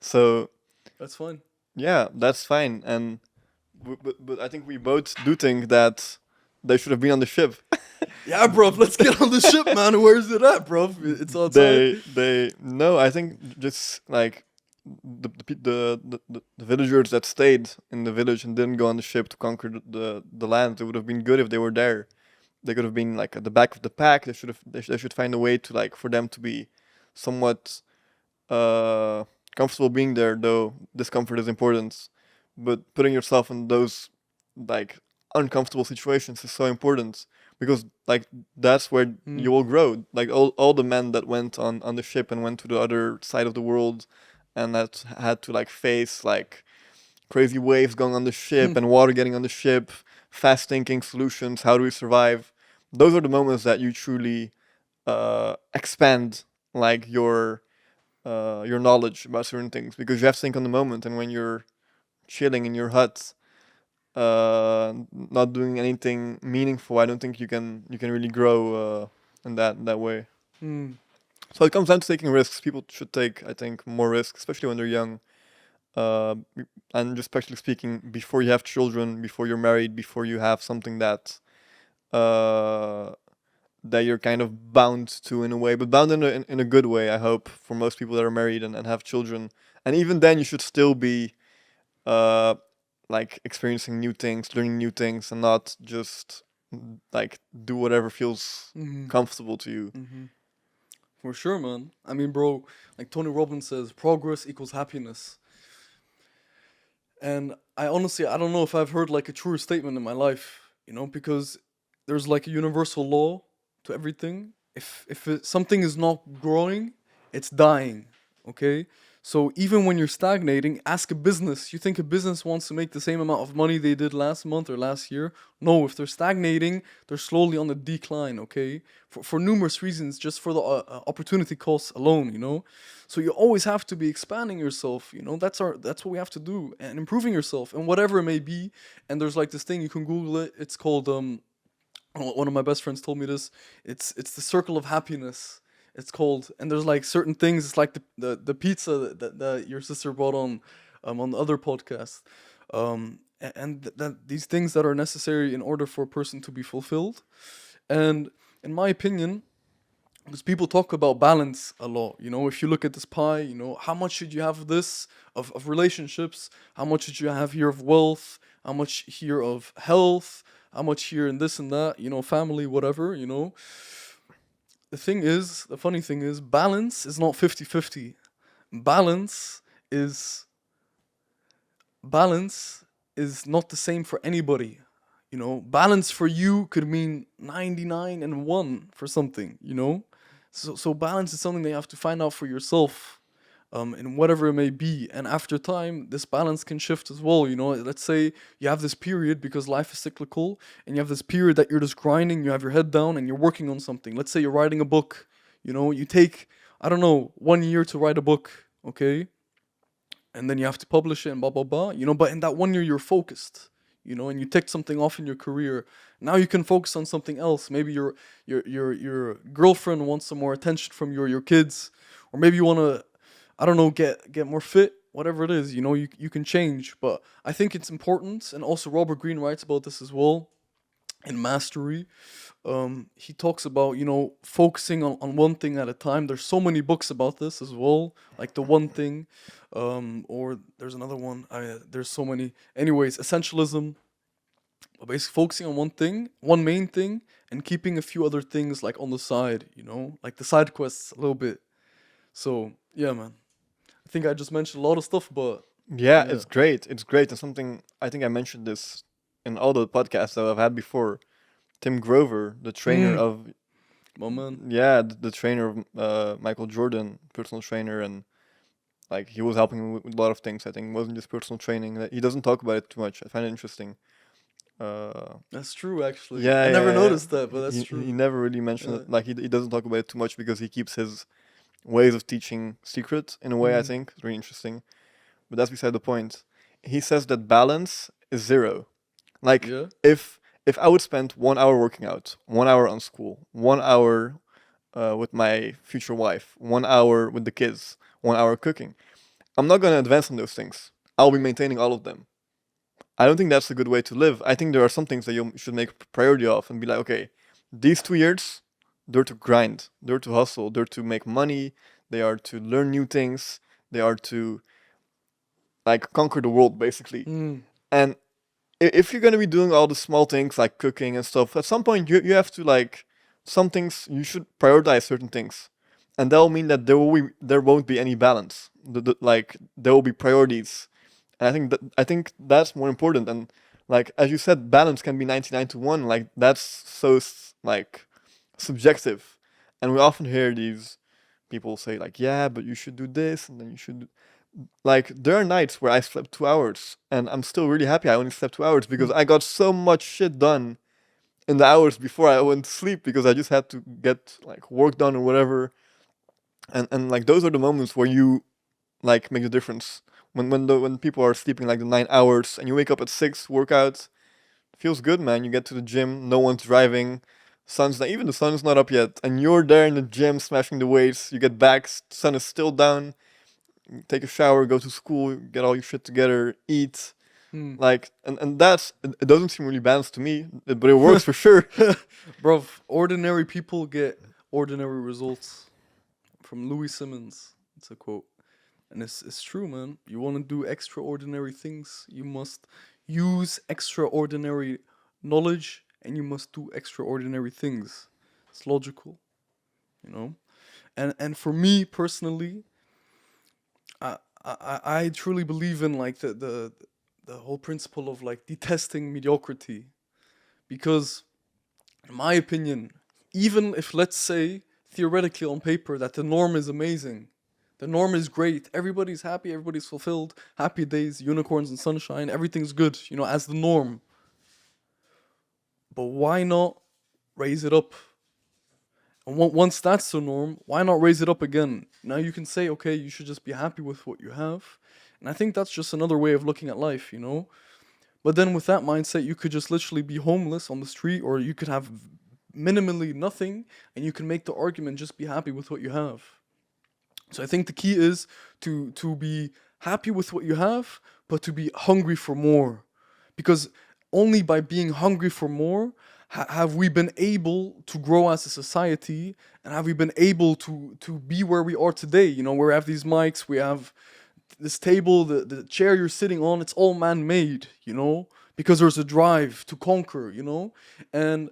So That's fine. yeah, that's fine. And but I think we both do think that they should have been on the ship. Yeah, bro, let's get on the ship, man. Where's it at, bro? It's outside. They no, I think just like the villagers that stayed in the village and didn't go on the ship to conquer the land. It would have been good if they were there. They could have been like at the back of the pack. They should find a way to, like, for them to be somewhat uh comfortable being there, though discomfort is important. But putting yourself in those, like, uncomfortable situations is so important, because, like, that's where you will grow. Like, all the men that went on the ship and went to the other side of the world and that had to, like, face, like, crazy waves going on the ship and water getting on the ship, fast thinking solutions, how do we survive? Those are the moments that you truly expand, like, your knowledge about certain things, because you have to think on the moment. And when you're chilling in your hut, not doing anything meaningful, I don't think you can really grow in that way. Hmm. So it comes down to taking risks. People should take, I think, more risks, especially when they're young. And just practically speaking, before you have children, before you're married, before you have something uh, that you're kind of bound to, in a way, but bound in a good way, I hope, for most people that are married and have children. And even then, you should still be uh, like, experiencing new things, learning new things, and not just, like, do whatever feels comfortable to you. For sure, man. I mean, bro, like Tony Robbins says, progress equals happiness. And I honestly, I don't know if I've heard like a truer statement in my life, you know, because there's like a universal law to everything. If something is not growing, it's dying, okay? So even when you're stagnating, ask a business. You think a business wants to make the same amount of money they did last month or last year? No, if they're stagnating, they're slowly on the decline, okay? For numerous reasons, just for the opportunity costs alone, you know? So you always have to be expanding yourself, you know? That's what we have to do, and improving yourself and whatever it may be. And there's like this thing, you can Google it. It's called one of my best friends told me this. It's the circle of happiness. It's called, and there's like certain things. It's like the pizza that your sister brought on the other podcast, and that these things that are necessary in order for a person to be fulfilled. And in my opinion, because people talk about balance a lot. If you look at this pie, how much should you have of this, of relationships? How much should you have here of wealth? How much here of health? How much here and this and that? Family, whatever. The funny thing is, balance is not 50-50. Balance is balance is not the same for anybody. Balance for you could mean 99 and 1 for something. So balance is something that you have to find out for yourself, in whatever it may be. And after time, this balance can shift as well. Let's say you have this period because life is cyclical, and you have this period that you're just grinding, you have your head down, and you're working on something. Let's say you're writing a book. You take, I don't know, 1 year to write a book, okay? And then you have to publish it and blah blah blah. But in that 1 year you're focused, and you ticked something off in your career. Now you can focus on something else. Maybe your girlfriend wants some more attention from your kids, or maybe you want to, I don't know, get more fit. Whatever it is, you can change. But I think it's important, and also Robert Greene writes about this as well in Mastery. He talks about, focusing on one thing at a time. There's so many books about this as well, like The One Thing, or there's another one. There's so many. Anyways, essentialism. Basically, focusing on one thing, one main thing, and keeping a few other things like on the side. Like the side quests a little bit. So yeah, man. I think I just mentioned a lot of stuff, but Yeah, yeah. it's great. It's great. And something I think I mentioned this in all the podcasts that I've had before. Tim Grover, the trainer of My man. the trainer of Michael Jordan, personal trainer, and like he was helping him with a lot of things. I think it wasn't just personal training. That he doesn't talk about it too much. I find it interesting. That's true, actually. Yeah, I yeah, never yeah. noticed that, but that's He true. never really mentioned Yeah. it. Like he doesn't talk about it too much because he keeps his ways of teaching secret in a way. I think it's really interesting. But that's beside the point. He says that balance is zero. Like Yeah. if I would spend 1 hour working out, 1 hour on school, 1 hour with my future wife, 1 hour with the kids, 1 hour cooking, I'm not gonna advance on those things. I'll be maintaining all of them. I don't think that's a good way to live. I think there are some things that you should make a priority of and be like, okay, these 2 years, they're to grind, they're to hustle, they're to make money, they are to learn new things, they are to like conquer the world basically. And if you're gonna be doing all the small things like cooking and stuff, at some point you have to like some things you should prioritize certain things, and that will mean that there won't be any balance. Like there will be priorities, and I think that's more important. And like as you said, balance can be 99 to 1. Like that's so like subjective, and we often hear these people say like, yeah, but you should do this, and then you should like there are nights where I slept 2 hours and I'm still really happy I only slept 2 hours because I got so much shit done in the hours before I went to sleep because I just had to get like work done or whatever. And like those are the moments where you like make the difference. When people are sleeping like the 9 hours and you wake up at 6, workout, feels good, man. You get to the gym, no one's driving, sun's not even the sun's not up yet, and you're there in the gym smashing the weights. You get back, sun is still down, take a shower, go to school, get all your shit together, eat. Like, and it doesn't seem really balanced to me, but it works for sure. Bro, ordinary people get ordinary results. From Louis Simmons. It's a quote. And it's true, man. You want to do extraordinary things, you must use extraordinary knowledge, and you must do extraordinary things. It's logical, you know? And for me personally, I truly believe in like the whole principle of like detesting mediocrity. Because in my opinion, even if let's say theoretically on paper that the norm is amazing, the norm is great, everybody's happy, everybody's fulfilled, happy days, unicorns and sunshine, everything's good, as the norm. But why not raise it up? And once that's the norm, why not raise it up again? Now you can say, okay, you should just be happy with what you have. And I think that's just another way of looking at life. But then with that mindset, you could just literally be homeless on the street, or you could have minimally nothing, and you can make the argument just be happy with what you have. So I think the key is to be happy with what you have, but to be hungry for more. Because only by being hungry for more, have we been able to grow as a society, and have we been able to be where we are today? You know, we have these mics, we have this table, the chair you're sitting on, it's all man-made, you know, because there's a drive to conquer, you know. And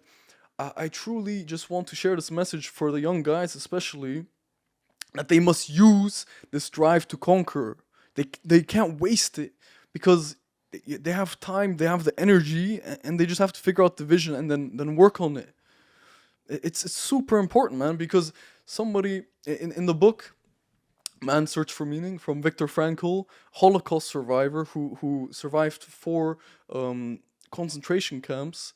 I truly just want to share this message for the young guys, especially, that they must use this drive to conquer. They can't waste it, because they have time, they have the energy, and they just have to figure out the vision and then work on it. It's super important, man, because somebody in the book Man's Search for Meaning from Viktor Frankl, Holocaust survivor who survived 4 concentration camps.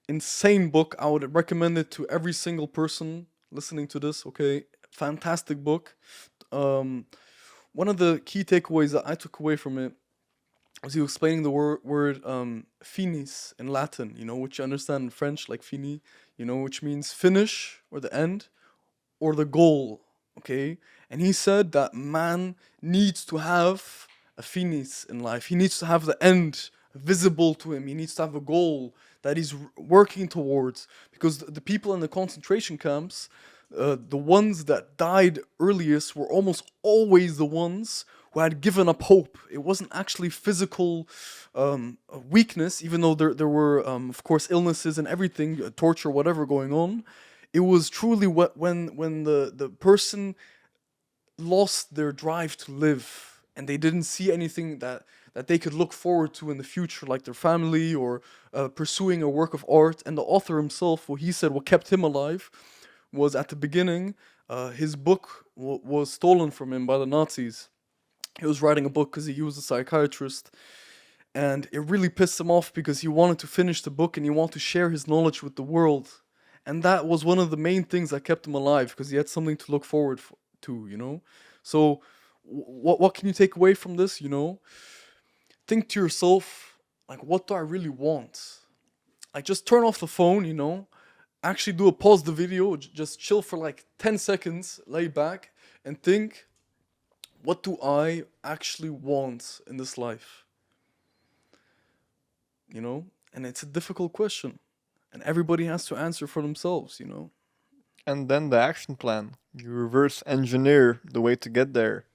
Insane book. I would recommend it to every single person listening to this. Okay, fantastic book. One of the key takeaways that I took away from it was he was explaining the word finis in Latin. You know, which you understand in French like fini. You know, which means finish or the end or the goal. Okay, and he said that man needs to have a finis in life. He needs to have the end visible to him. He needs to have a goal that he's working towards, because the people in the concentration camps, the ones that died earliest, were almost always the ones who had given up hope. It wasn't actually physical weakness, even though there were, of course, illnesses and everything, torture, whatever going on. It was truly when the person lost their drive to live, and they didn't see anything that they could look forward to in the future, like their family or pursuing a work of art. And the author himself, what he said, what kept him alive, was at the beginning, his book was stolen from him by the Nazis. He was writing a book because he was a psychiatrist, and it really pissed him off because he wanted to finish the book and he wanted to share his knowledge with the world. And that was one of the main things that kept him alive, because he had something to look forward to, you know. So what can you take away from this, you know? Think to yourself, like, what do I really want? Like, just turn off the phone, you know, actually pause the video, just chill for like 10 seconds, lay back and think, what do I actually want in this life? You know? And it's a difficult question, and everybody has to answer for themselves, you know. And then the action plan. You reverse engineer the way to get there.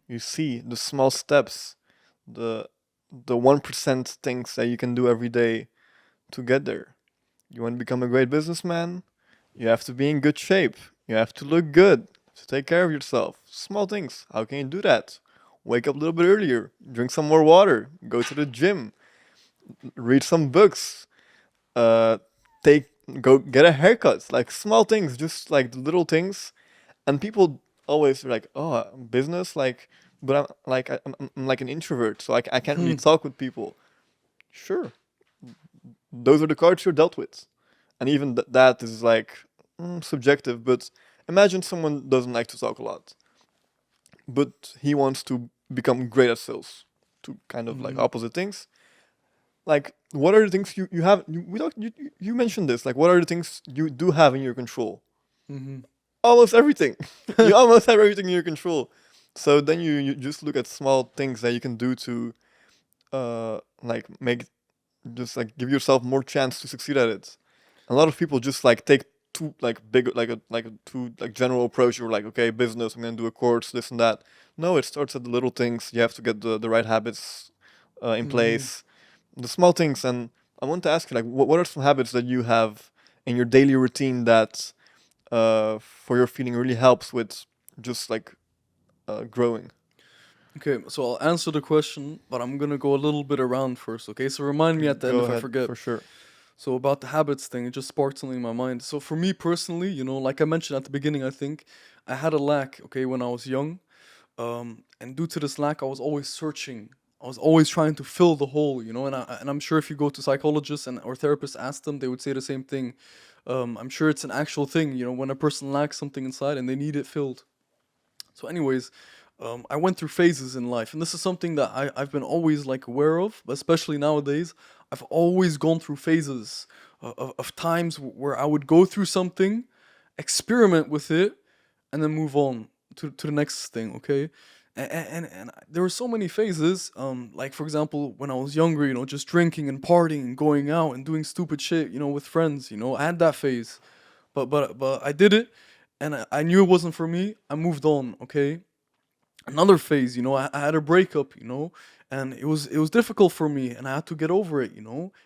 You see the small steps, the 1% things that you can do every day to get there. You want to become a great businessman? You have to be in good shape. You have to look good. To take care of yourself. Small things. How can you do that? Wake up a little bit earlier. Drink some more water. Go to the gym. Read some books. Uh, go get a haircut. Like small things, just like the little things. And people always are like, oh, business, like, but I'm like an introvert, so I can't really talk with people. Sure, those are the cards you're dealt with, and even that is like subjective. But imagine someone doesn't like to talk a lot, but he wants to become great at sales. Two kind of like opposite things. Like, what are the things you have? You mentioned this. Like, what are the things you do have in your control? Almost everything. You almost have everything in your control. So then you just look at small things that you can do to, like make, just like give yourself more chance to succeed at it. A lot of people just like take too like big like a too like general approach. You're like, okay, business, I'm gonna do a course, this and that. No, it starts at the little things. You have to get the right habits in place, the small things. And I want to ask you, like, what are some habits that you have in your daily routine that, for your feeling, really helps with just like growing? Okay, so I'll answer the question, but I'm gonna go a little bit around first, okay? So remind me at the end Go if I ahead, forget. for sure. So about the habits thing, it just sparked something in my mind. So for me personally, you know, like I mentioned at the beginning, I think I had a lack, okay, when I was young. And due to this lack, I was always searching. I was always trying to fill the hole, you know, and I'm sure if you go to psychologists or therapists, ask them, they would say the same thing. I'm sure it's an actual thing, you know, when a person lacks something inside and they need it filled. So, anyways, I went through phases in life, and this is something that I've been always like aware of, but especially nowadays. I've always gone through phases of times where I would go through something, experiment with it, and then move on to the next thing, okay? And there were so many phases. Like for example, when I was younger, just drinking and partying and going out and doing stupid shit, with friends. I had that phase, but I did it, and I knew it wasn't for me. I moved on. Okay, another phase. I had a breakup. And it was difficult for me, and I had to get over it.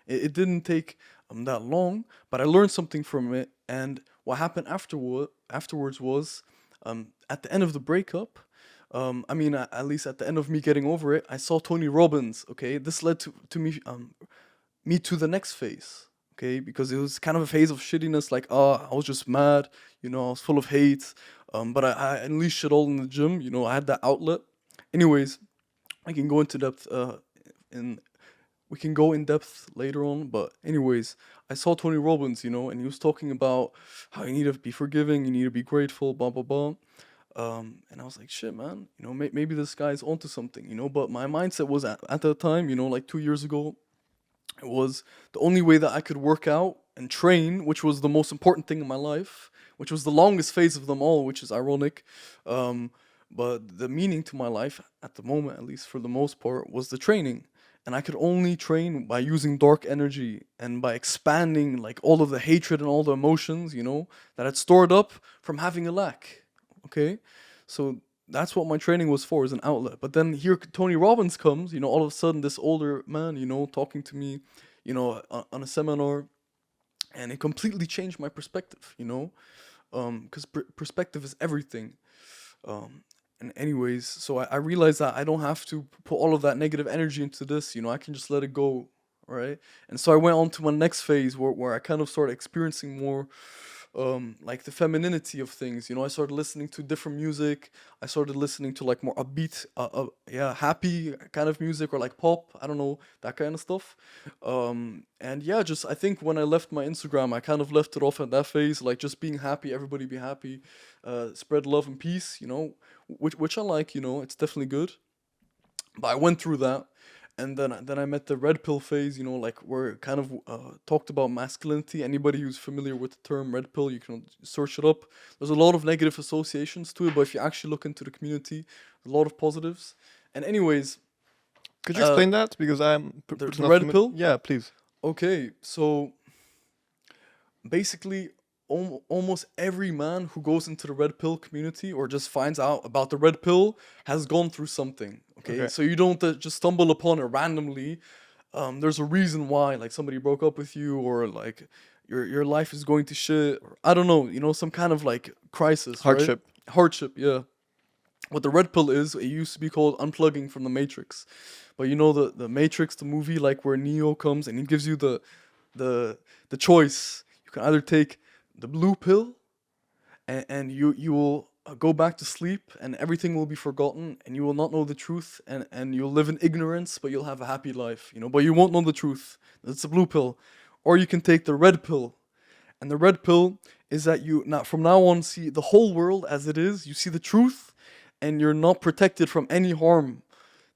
It didn't take that long, but I learned something from it. And what happened afterwards was, at the end of the breakup, I mean, at least at the end of me getting over it, I saw Tony Robbins. Okay, this led to me to the next phase. Okay, because it was kind of a phase of shittiness. Like, I was just mad. I was full of hate. But I unleashed it all in the gym. I had that outlet. Anyways, I can go into depth. In We can go in depth later on. But anyways, I saw Tony Robbins. And he was talking about how you need to be forgiving, you need to be grateful, blah blah blah. And I was like, shit, man. Maybe this guy's onto something. But my mindset was at that time. Like 2 years ago, it was the only way that I could work out and train, which was the most important thing in my life, which was the longest phase of them all, which is ironic. Um, but the meaning to my life at the moment, at least for the most part, was the training. And I could only train by using dark energy and by expanding like all of the hatred and all the emotions, that had stored up from having a lack. Okay? So that's what my training was for, as an outlet. But then here Tony Robbins comes, all of a sudden this older man, talking to me, on a seminar, and it completely changed my perspective, because perspective is everything. And anyways, so I realized that I don't have to put all of that negative energy into this, I can just let it go, right? And so I went on to my next phase where I kind of started experiencing more, like the femininity of things. I started listening to different music. I started listening to like more upbeat, yeah, happy kind of music, or like pop. I don't know, that kind of stuff. And yeah, just I think when I left my Instagram, I kind of left it off at that phase, like just being happy, everybody be happy, spread love and peace. Which I like. It's definitely good. But I went through that, and then I met the red pill phase. Like where it kind of talked about masculinity. Anybody who's familiar with the term red pill, you can search it up. There's a lot of negative associations to it, but if you actually look into the community, there's a lot of positives. And anyways, Could you explain that? Because I'm the not red fami- pill? Yeah, please. Okay, so basically, almost every man who goes into the red pill community or just finds out about the red pill has gone through something. Okay, Okay. so you don't just stumble upon it randomly. There's a reason why, like somebody broke up with you, or like your life is going to shit, or I don't know, some kind of like crisis, right? Hardship. Hardship, yeah. What the red pill is, it used to be called unplugging from the matrix. But the Matrix, the movie, like where Neo comes and he gives you the choice. You can either take the blue pill, and you will go back to sleep, and everything will be forgotten, and you will not know the truth, and you'll live in ignorance, but you'll have a happy life, but you won't know the truth. That's the blue pill. Or you can take the red pill, and the red pill is that you now from now on see the whole world as it is. You see the truth, and you're not protected from any harm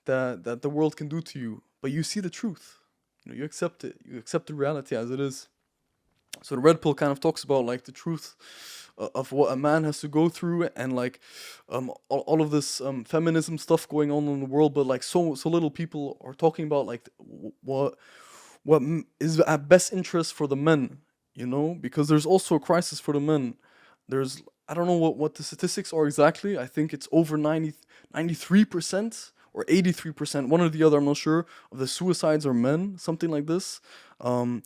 that the world can do to you. But you see the truth. You accept it. You accept the reality as it is. So the red pill kind of talks about like the truth of what a man has to go through, and like all of this feminism stuff going on in the world, but like so little people are talking about like what is at best interest for the men, because there's also a crisis for the men. There's I don't know what the statistics are exactly. I think it's over 93% or 83%, one or the other, I'm not sure, of the suicides are men, something like this. Um,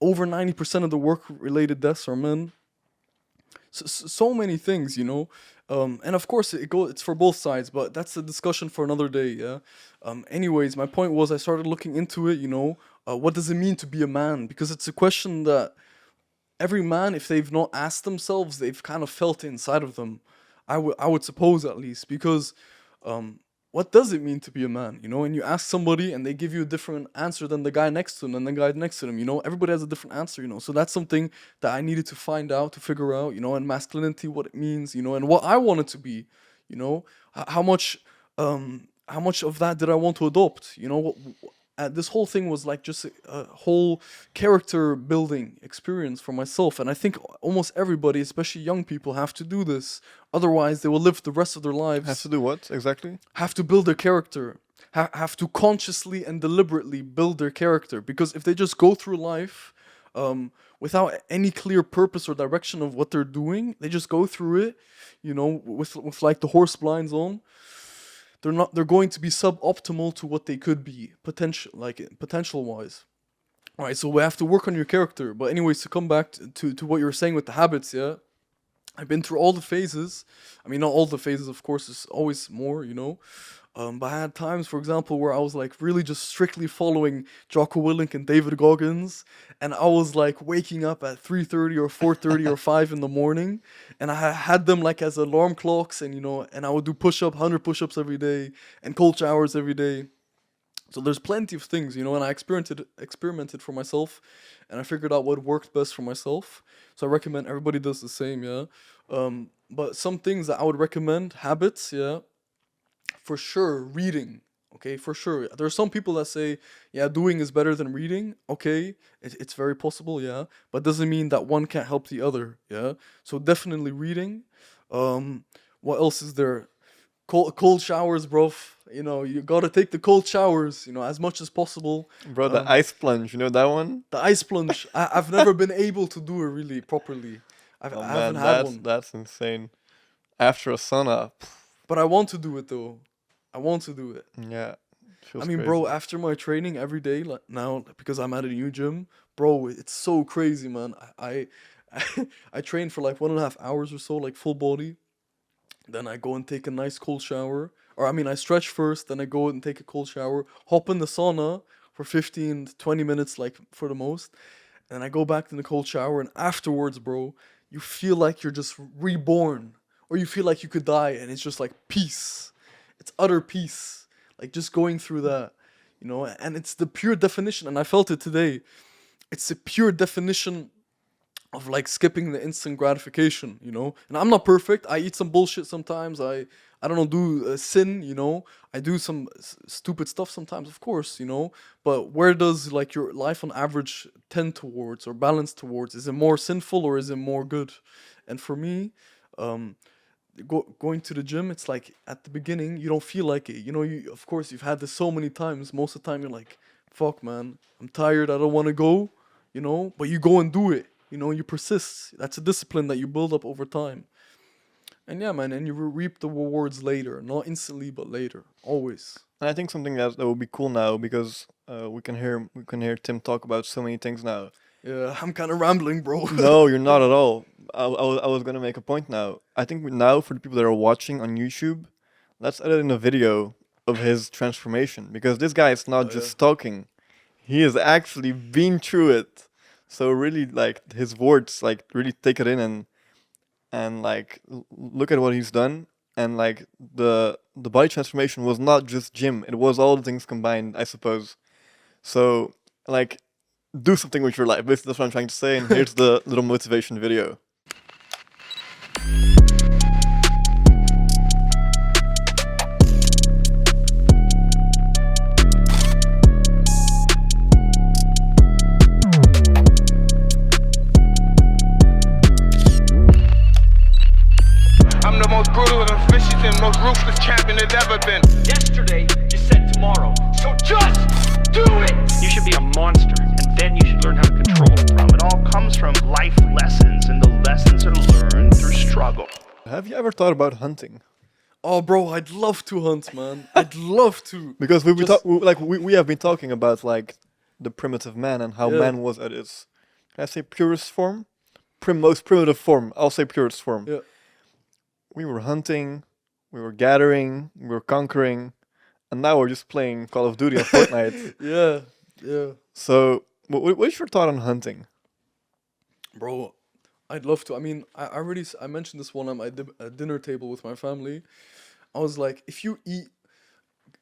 Over 90% of the work-related deaths are men. So many things, and of course it's for both sides, but that's a discussion for another day. Yeah. Anyways, my point was I started looking into it. What does it mean to be a man? Because it's a question that every man, if they've not asked themselves, they've kind of felt it inside of them. I would suppose, at least, because what does it mean to be a man? And you ask somebody and they give you a different answer than the guy next to them, and the guy next to them. Everybody has a different answer. So that's something that I needed to find out, to figure out. And masculinity, what it means. And what I wanted to be. How much of that did I want to adopt? this whole thing was like just a whole character building experience for myself, and I think almost everybody, especially young people, have to do this. Otherwise, they will live the rest of their lives Has to do what exactly? have to build their character, have to consciously and deliberately build their character. Because if they just go through life without any clear purpose or direction of what they're doing, they just go through it, with like the horse blinds on. They're going to be suboptimal to what they could be potential wise. All right, so we have to work on your character. But anyways, to come back to what you were saying with the habits, yeah. I've been through all the phases. I mean, not all the phases, of course, there's always more, but I had times, for example, where I was like really just strictly following Jocko Willink and David Goggins, and I was like waking up at 3:30 or 4:30 or 5 in the morning, and I had them like as alarm clocks, and I would do 100 push-ups every day, and cold showers every day. So there's plenty of things, and I experimented for myself, and I figured out what worked best for myself. So I recommend everybody does the same, yeah. But some things that I would recommend, habits, yeah, for sure, reading. Okay, for sure. There are some people that say, yeah, doing is better than reading. Okay, it's very possible, yeah, but doesn't mean that one can't help the other, yeah. So definitely reading. What else is there? Cold showers, bro. You gotta take the cold showers, as much as possible. Bro, the ice plunge, you know that one? The ice plunge, I've never been able to do it really properly. I Oh haven't man, had one, that's insane. After a sauna, but I want to do it though. I want to do it. yeah, feels I mean, crazy. bro, after my training every day, like now, because I'm at a new gym, bro, it's so crazy, man. I train for like 1.5 hours or so, like full body. Then I go and take a nice cold shower. Or I mean, I stretch first, then I go and take a cold shower, hop in the sauna for 15 to 20 minutes, like for the most. And I go back in the cold shower, and afterwards, bro, you feel like you're just reborn. Or you feel like you could die, and it's just like peace. It's utter peace. Like just going through that, and it's the pure definition, and I felt it today. It's the pure definition of like skipping the instant gratification, And I'm not perfect. I eat some bullshit sometimes. I don't know, do sin, I do some stupid stuff sometimes, of course, But where does like your life on average tend towards or balance towards? Is it more sinful or is it more good? And for me, going to the gym, it's like at the beginning you don't feel like it. Of course you've had this so many times. Most of the time you're like, fuck, man, I'm tired. I don't want to go, But you go and do it. You persist. That's a discipline that you build up over time. And yeah, man, and you reap the rewards later, not instantly, but later, always. And I think something that would be cool now because we can hear Tim talk about so many things now. Yeah, I'm kind of rambling, bro. No, you're not at all. I was gonna make a point now. I think now for the people that are watching on YouTube, let's edit in a video of his transformation because this guy is not just talking; he has actually been through it. So really, like his words, like really take it in and like look at what he's done. And like the body transformation was not just gym; it was all the things combined, I suppose. So like, do something with your life. Basically, that's what I'm trying to say. And here's the little motivation video. I'm the most brutal and vicious and most ruthless champion there's ever been. Yesterday, you said tomorrow. So just do it! You should be a monster, and then you should learn how to control it. It all comes from life lessons, and the lessons are learned through struggle. Have you ever thought about hunting? Oh, bro, I'd love to hunt, man. I'd love to. Because we Just- we have been talking about like the primitive man and how Yeah. man was at its, can I say purest form? Most primitive form. I'll say purest form. Yeah. We were hunting, we were gathering, we were conquering, and now we're just playing Call of Duty and Fortnite. Yeah. So, what's your thought on hunting? Bro, I'd love to. I mean, I mentioned this one at my dinner table with my family. I was like, if you eat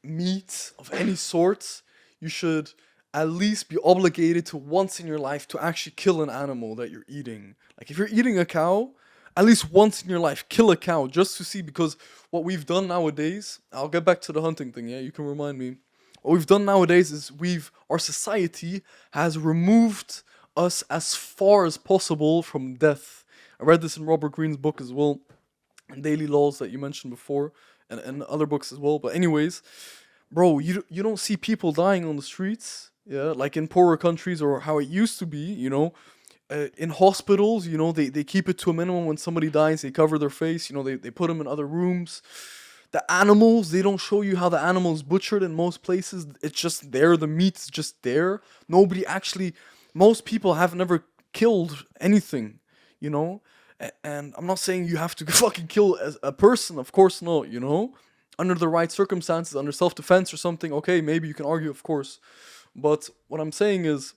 meat of any sort, you should at least be obligated to once in your life to actually kill an animal that you're eating. Like if you're eating a cow, at least once in your life, kill a cow just to see, because what we've done nowadays, I'll get back to the hunting thing, yeah? You can remind me. What we've done nowadays is our society has removed us as far as possible from death. I read this in Robert Greene's book as well, and Daily Laws that you mentioned before, and other books as well. But anyways, bro, you don't see people dying on the streets, yeah, like in poorer countries or how it used to be, in hospitals, they keep it to a minimum. When somebody dies, they cover their face, they put them in other rooms. The animals, they don't show you how the animal's butchered in most places. It's just there, the meat's just there. Nobody actually, most people have never killed anything, you know? And I'm not saying you have to fucking kill as a person, of course not, Under the right circumstances, under self-defense or something, okay, maybe you can argue, of course. But what I'm saying is,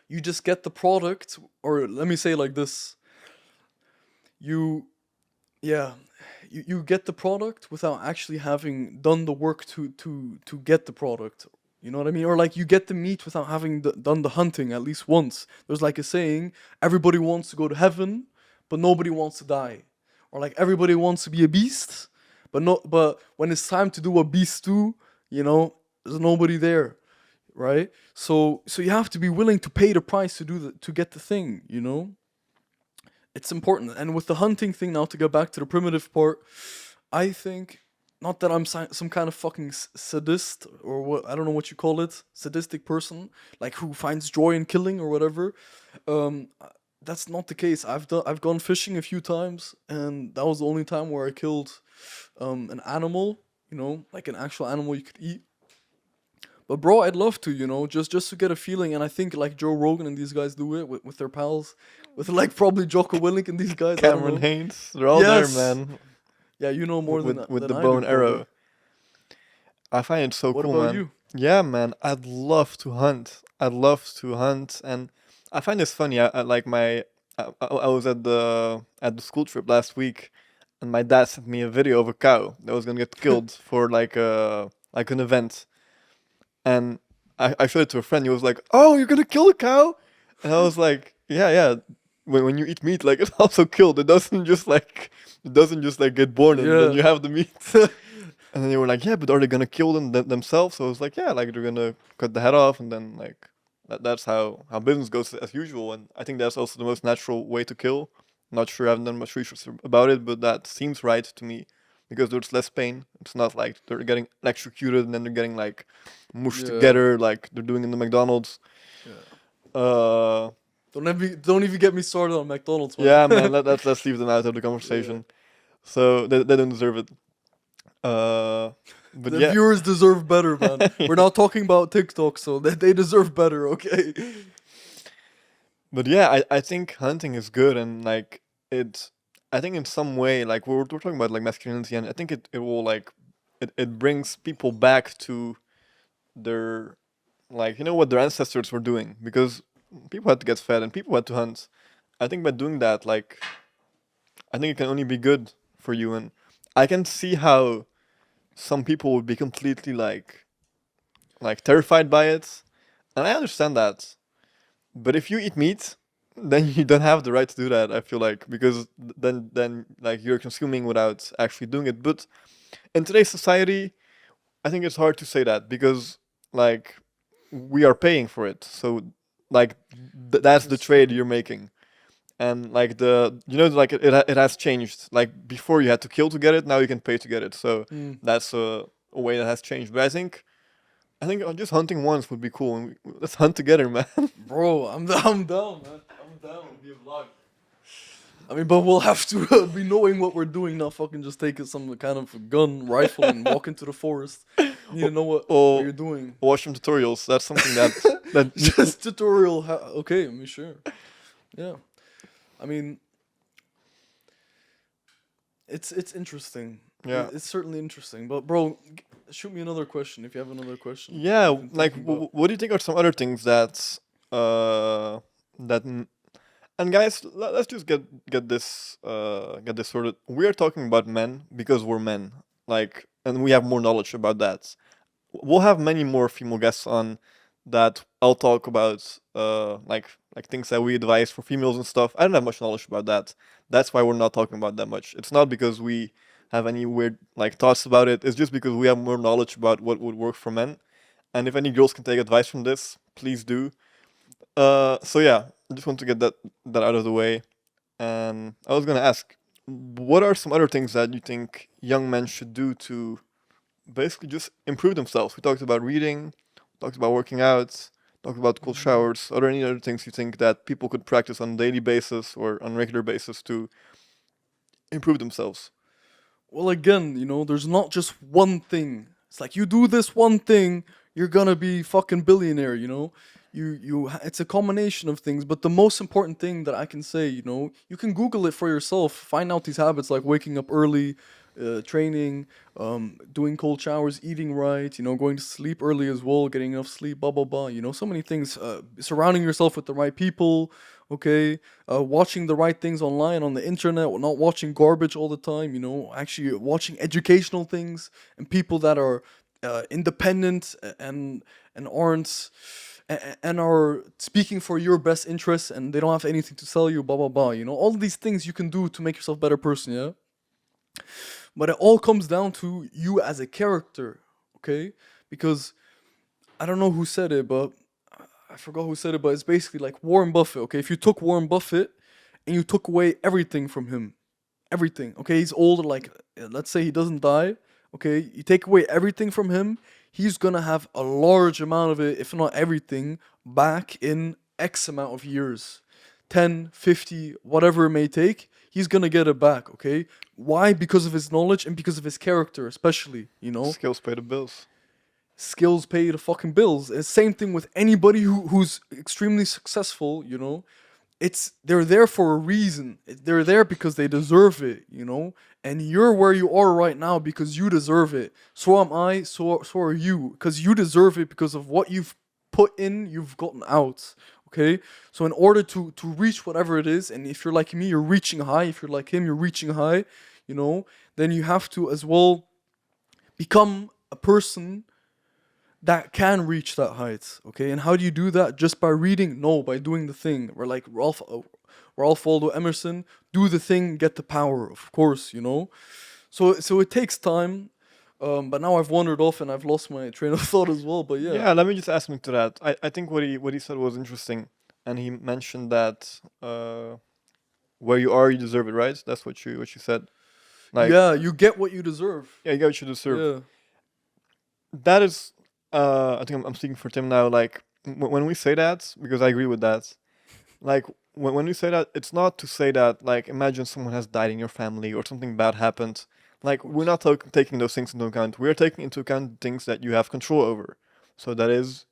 you just get the product, or let me say it like this. You get the product without actually having done the work to get the product. You know what I mean? Or like you get the meat without having done the hunting at least once. There's like a saying, everybody wants to go to heaven, but nobody wants to die. Or like everybody wants to be a beast, but when it's time to do a beast too, there's nobody there. Right? So you have to be willing to pay the price to get the thing, It's important. And with the hunting thing, now to get back to the primitive part, I think, not that I'm some kind of fucking sadist, or what, I don't know what you call it, sadistic person, like who finds joy in killing or whatever. That's not the case. I've gone fishing a few times, and that was the only time where I killed an animal, like an actual animal you could eat. But bro, I'd love to, just to get a feeling. And I think like Joe Rogan and these guys do it with their pals, with like probably Jocko Willink and these guys. Cameron Haynes, they're all Yes. there, man. Yeah, you know more with than the I bow do, and arrow. probably. I find it so What cool, about man. you? Yeah, man. I'd love to hunt. I'd love to hunt, and I find this funny. I like my. I was at the school trip last week, and my dad sent me a video of a cow that was gonna get killed for like an event, and I showed it to a friend. He was like, "Oh, you're gonna kill a cow?" And I was like, "Yeah, yeah. When you eat meat, like it's also killed. It doesn't just like get born and then Yeah. you have the meat." And then they were like, "Yeah, but are they gonna kill themselves?" So I was like, "Yeah, like they're gonna cut the head off, and then like that's how business goes as usual." And I think that's also the most natural way to kill. Not sure, I haven't done much research about it, but that seems right to me because there's less pain. It's not like they're getting electrocuted and then they're getting like mushed Yeah. together like they're doing in the McDonald's. Don't even get me started on McDonald's, man. Yeah, man. Let's leave them out of the conversation. So they don't deserve it. But The yeah. viewers deserve better, man. We're not talking about TikTok, so they deserve better, okay? But yeah, I think hunting is good, and like I think in some way, like we're talking about like masculinity, and I think it will like it brings people back to their like what their ancestors were doing, because people had to get fed and people had to hunt. I think by doing that, like I think it can only be good for you, and I can see how some people would be completely like terrified by it, and I understand that. But if you eat meat, then you don't have the right to do that. I feel like, because then like you're consuming without actually doing it. But in today's society, I think it's hard to say that because like we are paying for it. So like that's the trade you're making. And like like it has changed. Like before you had to kill to get it, now you can pay to get it. So that's a way that has changed. But I think just hunting once would be cool, and let's hunt together, man. Bro, I'm down, man. I'm down. Be a vlog. I mean, but we'll have to be knowing what we're doing, not fucking just take some kind of gun, rifle, and walk into the forest. You need to know what you're doing. Watch some tutorials. That's something that Just tutorial. Okay, I mean, sure. Yeah. I mean, it's interesting. Yeah. It's certainly interesting. But bro, shoot me another question if you have another question. Yeah, we can like think about. what do you think are some other things and guys, let's just get this sorted. We are talking about men because we're men, like, and we have more knowledge about that. We'll have many more female guests on that. I'll talk about like things that we advise for females and stuff. I don't have much knowledge about that. That's why we're not talking about that much. It's not because we have any weird like thoughts about it. It's just because we have more knowledge about what would work for men. And if any girls can take advice from this, please do. So yeah, I just want to get that out of the way. And I was gonna ask, what are some other things that you think young men should do to basically just improve themselves? We talked about reading, talked about working out, talked about cold showers. Are there any other things you think that people could practice on a daily basis or on a regular basis to improve themselves? Well, again, there's not just one thing. It's like you do this one thing, you're gonna be fucking billionaire. It's a combination of things. But the most important thing that I can say, you can Google it for yourself. Find out these habits like waking up early, training, doing cold showers, eating right. Going to sleep early as well, getting enough sleep. Blah blah blah. So many things. Surrounding yourself with the right people. Okay, watching the right things online on the internet, not watching garbage all the time. Actually watching educational things and people that are independent and aren't and are speaking for your best interests, and they don't have anything to sell you. Blah blah blah. All these things you can do to make yourself a better person. Yeah, but it all comes down to you as a character. Okay, because I don't know who said it, but I forgot who said it, but it's basically like Warren Buffett. Okay, if you took Warren Buffett and you took away everything from him, everything. Okay, he's old. Like, let's say he doesn't die. Okay, you take away everything from him, he's gonna have a large amount of it, if not everything, back in X amount of years. 10, 50, whatever it may take, he's gonna get it back, okay? Why? Because of his knowledge and because of his character, especially. Skills pay the bills. Skills pay the fucking bills. It's same thing with anybody who's extremely successful. They're there for a reason. They're there because they deserve it. And you're where you are right now because you deserve it. So am I, so are you. Because you deserve it because of what you've put in, you've gotten out. Okay? So in order to reach whatever it is, and if you're like me, you're reaching high. If you're like him, you're reaching high, then you have to as well become a person that can reach that height, okay? And how do you do that? Just by reading? No, by doing the thing. We're like Ralph Waldo Emerson, do the thing, get the power, of course, So it takes time, but now I've wandered off and I've lost my train of thought as well, but yeah. Yeah, let me just ask him to that. I think what he said was interesting, and he mentioned that where you are, you deserve it, right? That's what you said. Like, yeah, you get what you deserve. yeah, you get what you deserve. Yeah. That is, I think I'm speaking for Tim now. Like, when we say that, because I agree with that. Like, when we say that, it's not to say that, like, imagine someone has died in your family or something bad happened. Like, we're not taking those things into account. We're taking into account things that you have control over. So that is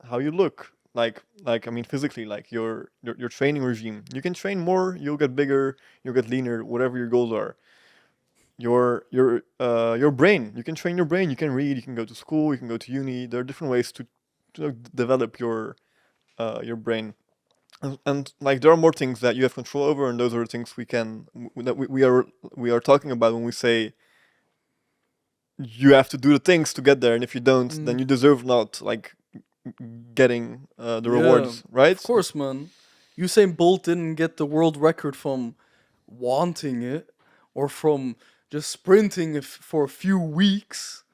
how you look. Like I mean, physically, like your training regime. You can train more, you'll get bigger, you'll get leaner, whatever your goals are. Your brain. You can train your brain. You can read. You can go to school. You can go to uni. There are different ways to develop your brain, and like there are more things that you have control over, and those are things we are talking about when we say you have to do the things to get there, and if you don't, then you deserve not like getting the rewards, right? Of course, man. Usain Bolt didn't get the world record from wanting it or from just sprinting for a few weeks.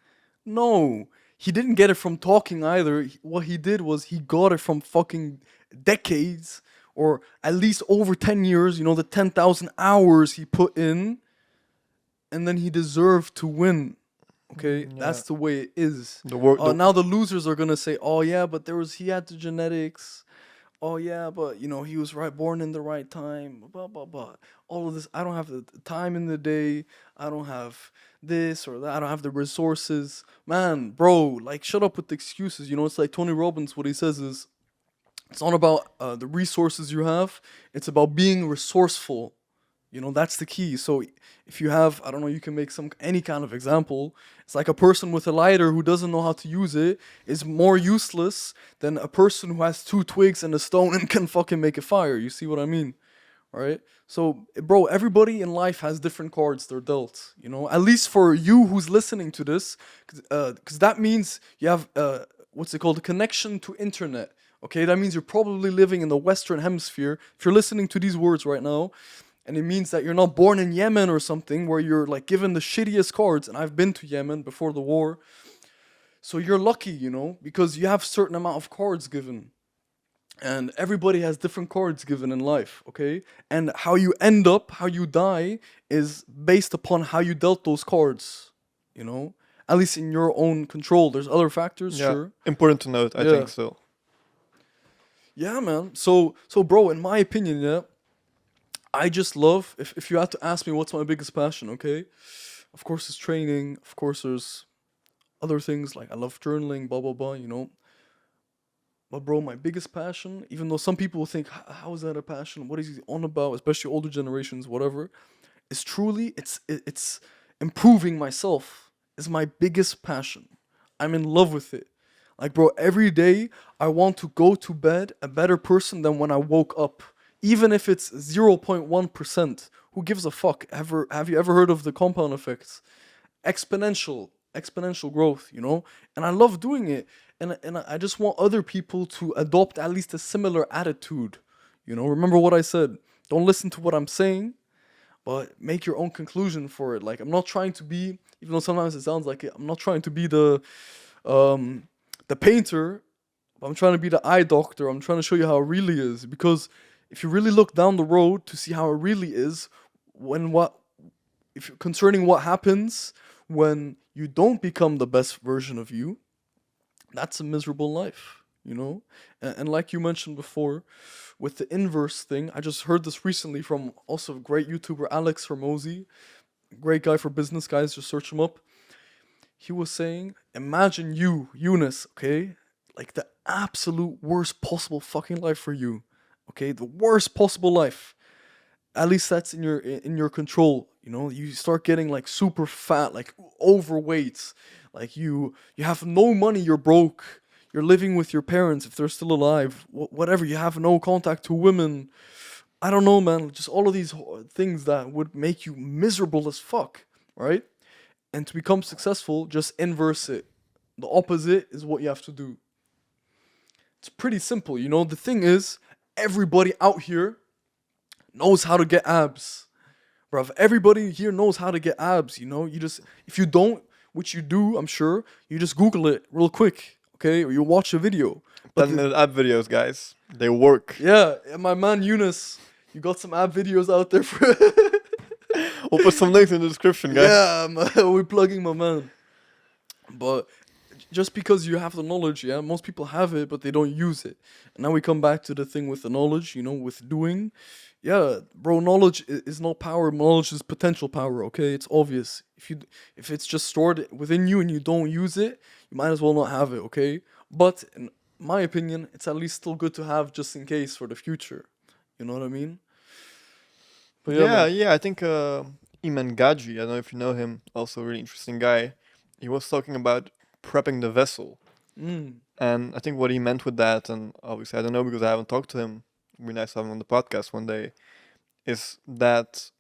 No, he didn't get it from talking either. What he did was he got it from fucking decades, or at least over 10 years, the 10,000 hours he put in, and then he deserved to win. Okay, that's the way it is. Now the losers are gonna say, "Oh yeah, but he had the genetics. Oh yeah, but he was born in the right time." Blah blah blah. All of this, I don't have the time in the day. I don't have this or that. I don't have the resources. Man, bro, like shut up with the excuses. It's like Tony Robbins. What he says is, it's not about the resources you have. It's about being resourceful. That's the key. So if you have, I don't know, you can make any kind of example. It's like a person with a lighter who doesn't know how to use it is more useless than a person who has 2 twigs and a stone and can fucking make a fire. You see what I mean? All right? So, bro, everybody in life has different cards they're dealt. At least for you who's listening to this, because that means you have, what's it called, a connection to internet. Okay? That means you're probably living in the Western Hemisphere. If you're listening to these words right now, and it means that you're not born in Yemen or something where you're like given the shittiest cards. And I've been to Yemen before the war. So you're lucky, because you have certain amount of cards given. And everybody has different cards given in life, okay? And how you end up, how you die, is based upon how you dealt those cards, you know? At least in your own control. There's other factors, Yeah, sure. important to note, I Yeah. think so. Yeah, man. So bro, in my opinion, yeah, I just love, if you had to ask me what's my biggest passion, okay? Of course it's training, of course there's other things like I love journaling, blah blah blah. But bro, my biggest passion, even though some people will think, how is that a passion? What is he on about? Especially older generations, whatever. Is truly it's improving myself is my biggest passion. I'm in love with it. Like bro, every day I want to go to bed a better person than when I woke up. Even if it's 0.1%. Who gives a fuck? Have you ever heard of the compound effects? Exponential growth, and I love doing it, and I just want other people to adopt at least a similar attitude. Remember what I said. Don't listen to what I'm saying, but make your own conclusion for it. Like, I'm not trying to be, even though sometimes it sounds like it, I'm not trying to be the painter, but I'm trying to be the eye doctor. I'm trying to show you how it really is, because if you really look down the road to see how it really is, concerning what happens when you don't become the best version of you, that's a miserable life. And like you mentioned before, with the inverse thing, I just heard this recently from also a great YouTuber, Alex Hermosi, great guy for business guys, just search him up. He was saying, imagine you, Younes, okay? Like the absolute worst possible fucking life for you. Okay? The worst possible life. At least that's in your control. You start getting like super fat, like overweight, like you have no money, you're broke, you're living with your parents if they're still alive, whatever. You have no contact to women. I don't know, man. Just all of these things that would make you miserable as fuck, right? And to become successful, just inverse it. The opposite is what you have to do. It's pretty simple. The thing is, everybody out here knows how to get abs. Bruv, everybody here knows how to get abs, You just, if you don't, which you do, I'm sure, you just Google it real quick, okay? Or you watch a video. But 10-minute ab videos, guys. They work. yeah, and my man Younes, you got some ab videos out there for... We'll put some links in the description, guys. Yeah, man, we're plugging my man. But just because you have the knowledge, yeah, most people have it, but they don't use it. And now we come back to the thing with the knowledge, with doing. Yeah, bro, knowledge is not power. Knowledge is potential power, okay? It's obvious. If it's just stored within you and you don't use it, you might as well not have it, okay? But in my opinion, it's at least still good to have just in case for the future. You know what I mean? But Yeah, man. I think Iman Gaji, I don't know if you know him, also a really interesting guy. He was talking about prepping the vessel. Mm. And I think what he meant with that, and obviously I don't know because I haven't talked to him, it'd be nice to have him on the podcast one day, is that,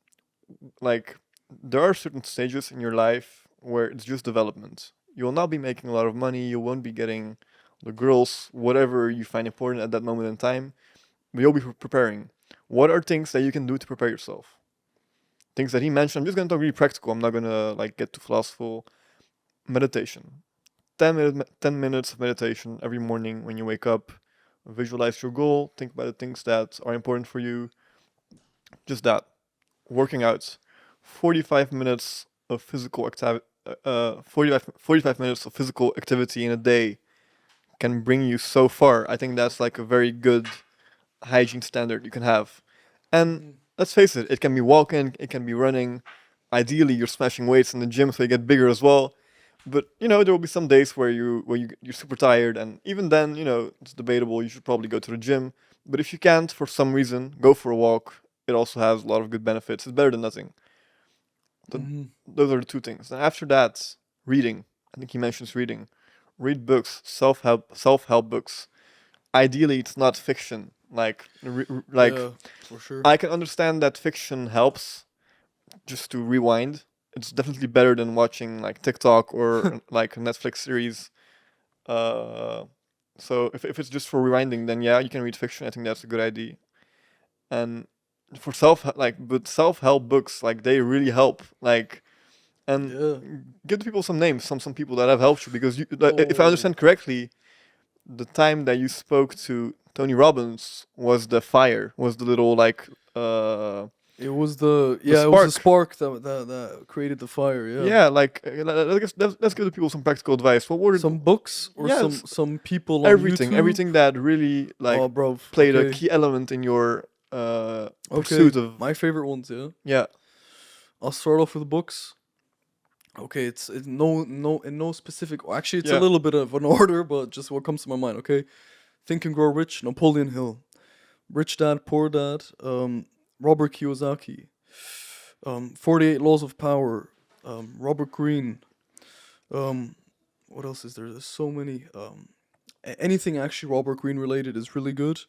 like, there are certain stages in your life where it's just development. You will not be making a lot of money, you won't be getting the girls, whatever you find important at that moment in time, but you'll be preparing. What are things that you can do to prepare yourself? Things that he mentioned, I'm just going to talk really practical, I'm not going to, like, get too philosophical. Meditation. 10 minutes of meditation every morning when you wake up. Visualize your goal. Think about the things that are important for you. Just that. Working out. 45 minutes of physical activity. 45 minutes of physical activity in a day can bring you so far. I think that's like a very good hygiene standard you can have. And let's face it can be walking, it can be running. Ideally, you're smashing weights in the gym so you get bigger as well. But there will be some days where you're super tired, and even then, it's debatable. You should probably go to the gym. But if you can't, for some reason, go for a walk. It also has a lot of good benefits. It's better than nothing. Those are the two things. And after that, reading. I think he mentions reading. Read books, self-help books. Ideally, it's not fiction. Yeah, for sure. I can understand that fiction helps just to rewind. It's definitely better than watching like TikTok or like a Netflix series. So if it's just for rewinding, then yeah, you can read fiction. I think that's a good idea. And for self-help books, like they really help. Like and Yeah. give the people some names, some people that have helped you, because if I Oh. understand correctly, the time that you spoke to Tony Robbins was the fire, was the little like It was the it was the spark. spark that created the fire. Yeah. Yeah, like let's give the people some practical advice. What were Some books or yes, some people on everything, YouTube. everything that really like Oh, bro. played a Okay. key element in your Okay. pursuit of My favorite ones. Yeah. yeah. I'll start off with books. Okay, it's no in no specific. Actually, it's a Yeah. little bit of an order, but just what comes to my mind. Okay, Think and Grow Rich, Napoleon Hill, Rich Dad Poor Dad, Robert Kiyosaki, 48 Laws of Power, Robert Greene. What else is there? There's so many. Anything actually Robert Greene related is really good.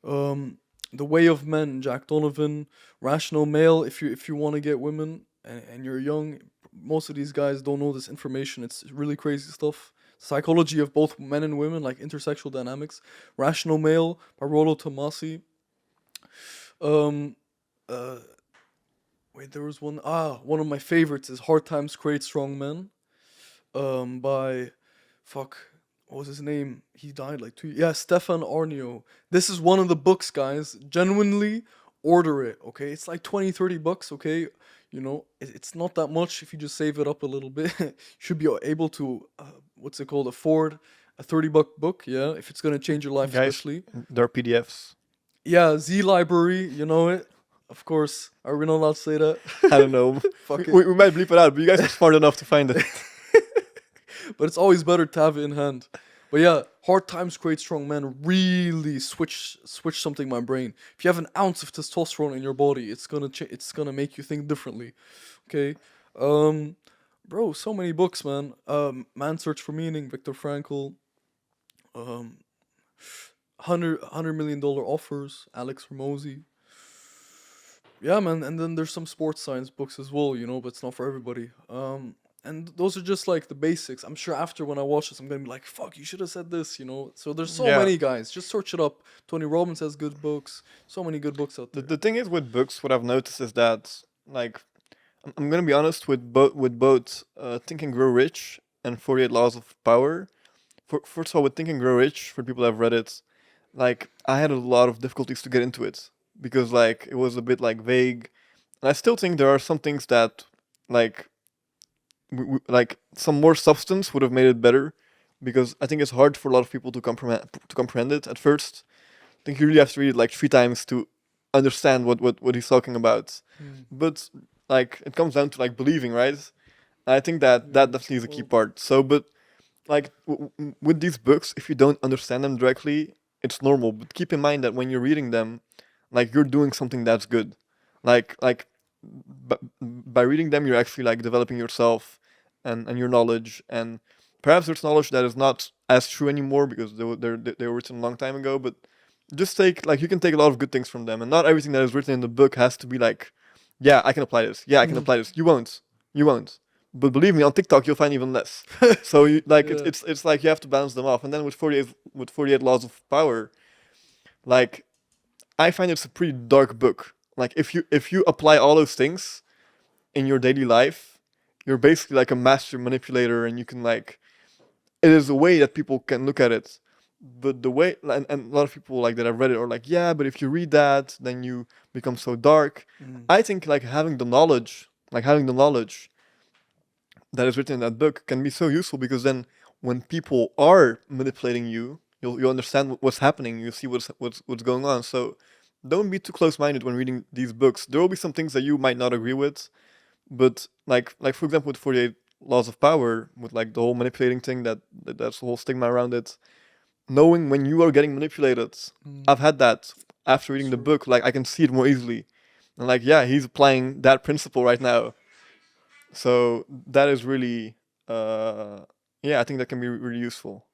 The Way of Men, Jack Donovan, Rational Male. If you want to get women and you're young, most of these guys don't know this information. It's really crazy stuff. Psychology of both men and women, like intersexual dynamics. Rational Male by Rollo Tomasi. Um, uh, there was one. One of my favorites is Hard Times Create Strong Men. By, fuck, what was his name? He died like 2. Yeah, Stefan Arnio. This is one of the books, guys. Genuinely, order it. Okay, it's like 20-30 bucks. Okay, it's not that much if you just save it up a little bit. You should be able to, what's it called, afford a 30-buck book. Yeah, if it's gonna change your life, Guys, especially. there are PDFs. Yeah, Z Library. You know it. Of course. Are we not allowed to say that? I don't know. Fuck it. we might bleep it out, but you guys are smart enough to find it. But it's always better to have it in hand. But yeah, Hard Times Create Strong Men really switch something in my brain. If you have an ounce of testosterone in your body, it's gonna make you think differently. Okay, bro, so many books, man. Man's Search for Meaning, Viktor Frankl. 100 million dollar offers, Alex Ramosi. Yeah, man, and then there's some sports science books as well, but it's not for everybody. And those are just like the basics. I'm sure after when I watch this, I'm gonna be like, "Fuck, you should have said this." So there's so Yeah. many guys. Just search it up. Tony Robbins has good books. So many good books out The, there. the thing is with books, what I've noticed is that like I'm gonna be honest with both Think and Grow Rich and 48 Laws of Power. First of all, with Think and Grow Rich, for people that have read it, like I had a lot of difficulties to get into it because like it was a bit like vague, and I still think there are some things that like like some more substance would have made it better, because I think it's hard for a lot of people to comprehend it at first. I think you really have to read it like 3 times to understand what he's talking about. But like it comes down to like believing, right? I think that definitely is a key part. So, but like with these books, if you don't understand them directly, it's normal. But keep in mind that when you're reading them, like you're doing something that's good. Like by reading them, you're actually like developing yourself and your knowledge. And perhaps there's knowledge that is not as true anymore because they were written a long time ago. But just take like you can take a lot of good things from them, and not everything that is written in the book has to be like, yeah, I can apply this. Yeah, I can apply this. You won't. You won't. But believe me, on TikTok you'll find even less. So you like Yeah. it's like you have to balance them off. And then with 48 Laws of Power, like I find it's a pretty dark book. Like if you apply all those things in your daily life, you're basically like a master manipulator, and you can like it is a way that people can look at it. But the way and a lot of people like that have read it are like, yeah, but if you read that, then you become so dark. I think like having the knowledge that is written in that book can be so useful, because then when people are manipulating you, you'll understand what's happening. You see what's going on. So don't be too close-minded when reading these books. There will be some things that you might not agree with, but like for example with 48 Laws of Power, with like the whole manipulating thing, that's the whole stigma around it. Knowing when you are getting manipulated, I've had that after reading the book. Like I can see it more easily, and like yeah, he's applying that principle right now. So that is really, yeah, I think that can be really useful.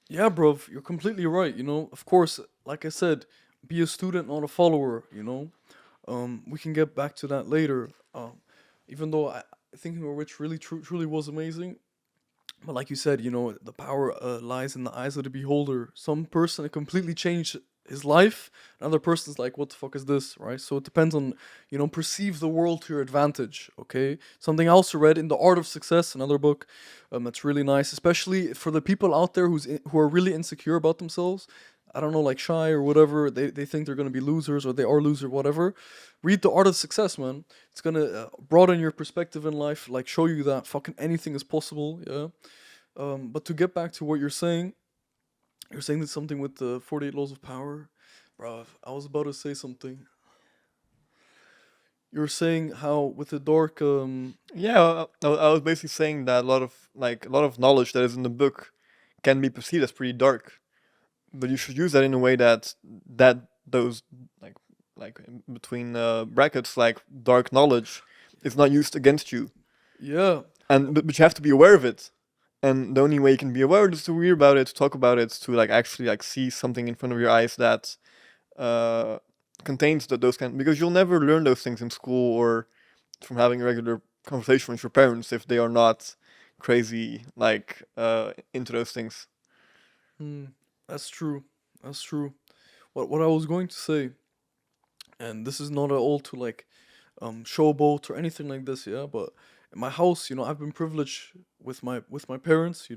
Yeah, bro, you're completely right. Of course, like I said, be a student, not a follower. We can get back to that later. Even though I Thinking of Rich really truly was amazing, but like you said, the power lies in the eyes of the beholder. Some person completely changed his life. Another person's like, what the fuck is this, right? So it depends on, perceive the world to your advantage, okay? Something I also read in The Art of Success, another book that's really nice, especially for the people out there who are really insecure about themselves. I don't know, like shy or whatever. They think they're gonna be losers or they are loser, whatever. Read The Art of Success, man. It's gonna broaden your perspective in life, like show you that fucking anything is possible, yeah? But to get back to what you're saying that something with the 48 laws of power. Bro, I was about to say something. You were saying how with the dark, Yeah, I was basically saying that a lot of knowledge that is in the book can be perceived as pretty dark, but you should use that in a way that those like in between brackets, like dark knowledge is not used against you, yeah, and but you have to be aware of it. And the only way you can be aware is to read about it, to talk about it, to like actually like see something in front of your eyes that uh, contains those kind. Because you'll never learn those things in school or from having a regular conversation with your parents if they are not crazy like into those things. that's true. That's true. What I was going to say, and this is not at all to like showboat or anything like this, yeah, but in my house, I've been privileged with my parents,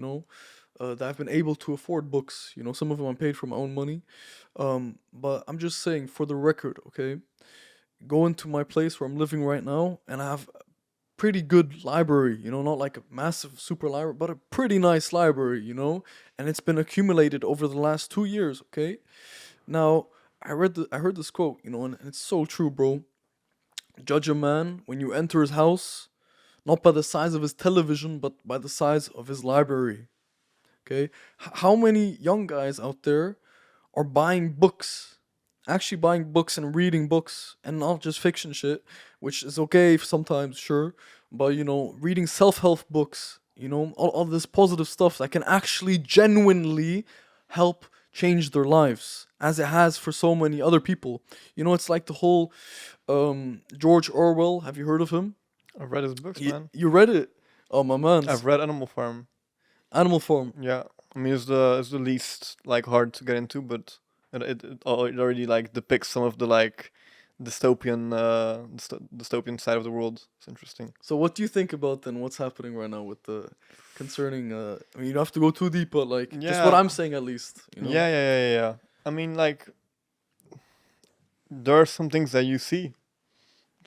that I've been able to afford books. Some of them I paid for my own money. But I'm just saying for the record, okay? Go into my place where I'm living right now and I have a pretty good library, not like a massive super library, but a pretty nice library, and it's been accumulated over the last 2 years, okay? Now, I heard this quote, and it's so true, bro. Judge a man when you enter his house, not by the size of his television, but by the size of his library. Okay? How many young guys out there are buying books, actually buying books and reading books, and not just fiction shit, which is okay sometimes, sure, but reading self help books, all this positive stuff that can actually genuinely help change their lives, as it has for so many other people. It's like the whole George Orwell. Have you heard of him? I've read his books, man. You read it? Oh my man. I've read Animal Farm. Animal Farm. Yeah, I mean it's the least like hard to get into, but it already like depicts some of the like dystopian side of the world. It's interesting. So what do you think about then what's happening right now with the concerning I mean you don't have to go too deep, but like just what Yeah. I'm saying at least, Yeah. I mean, like there are some things that you see,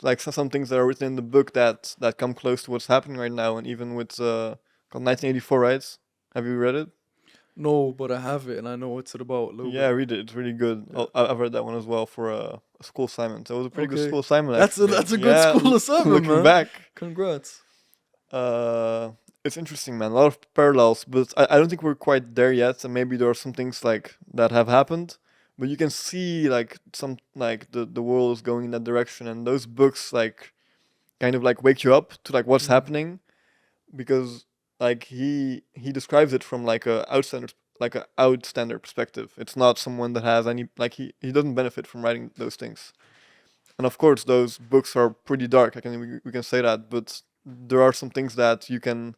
like some things that are written in the book that come close to what's happening right now, and even with called 1984, right? Have you read it? No, but I have it and I know what's it about a little Yeah, bit. read it. It's really good. Yeah. I've read that one as well for a school assignment. So it was a pretty good Okay. school assignment. That's a Actually. that's a good Yeah, school assignment, looking man. back, Congrats. it's interesting, man. A lot of parallels, but I don't think we're quite there yet. And maybe there are some things like that have happened, but you can see like some like the world is going in that direction, and those books like kind of like wake you up to like what's happening, because like he describes it from like a outstander perspective. It's not someone that has any like he doesn't benefit from writing those things. And of course, those books are pretty dark. We can say that, but there are some things that you can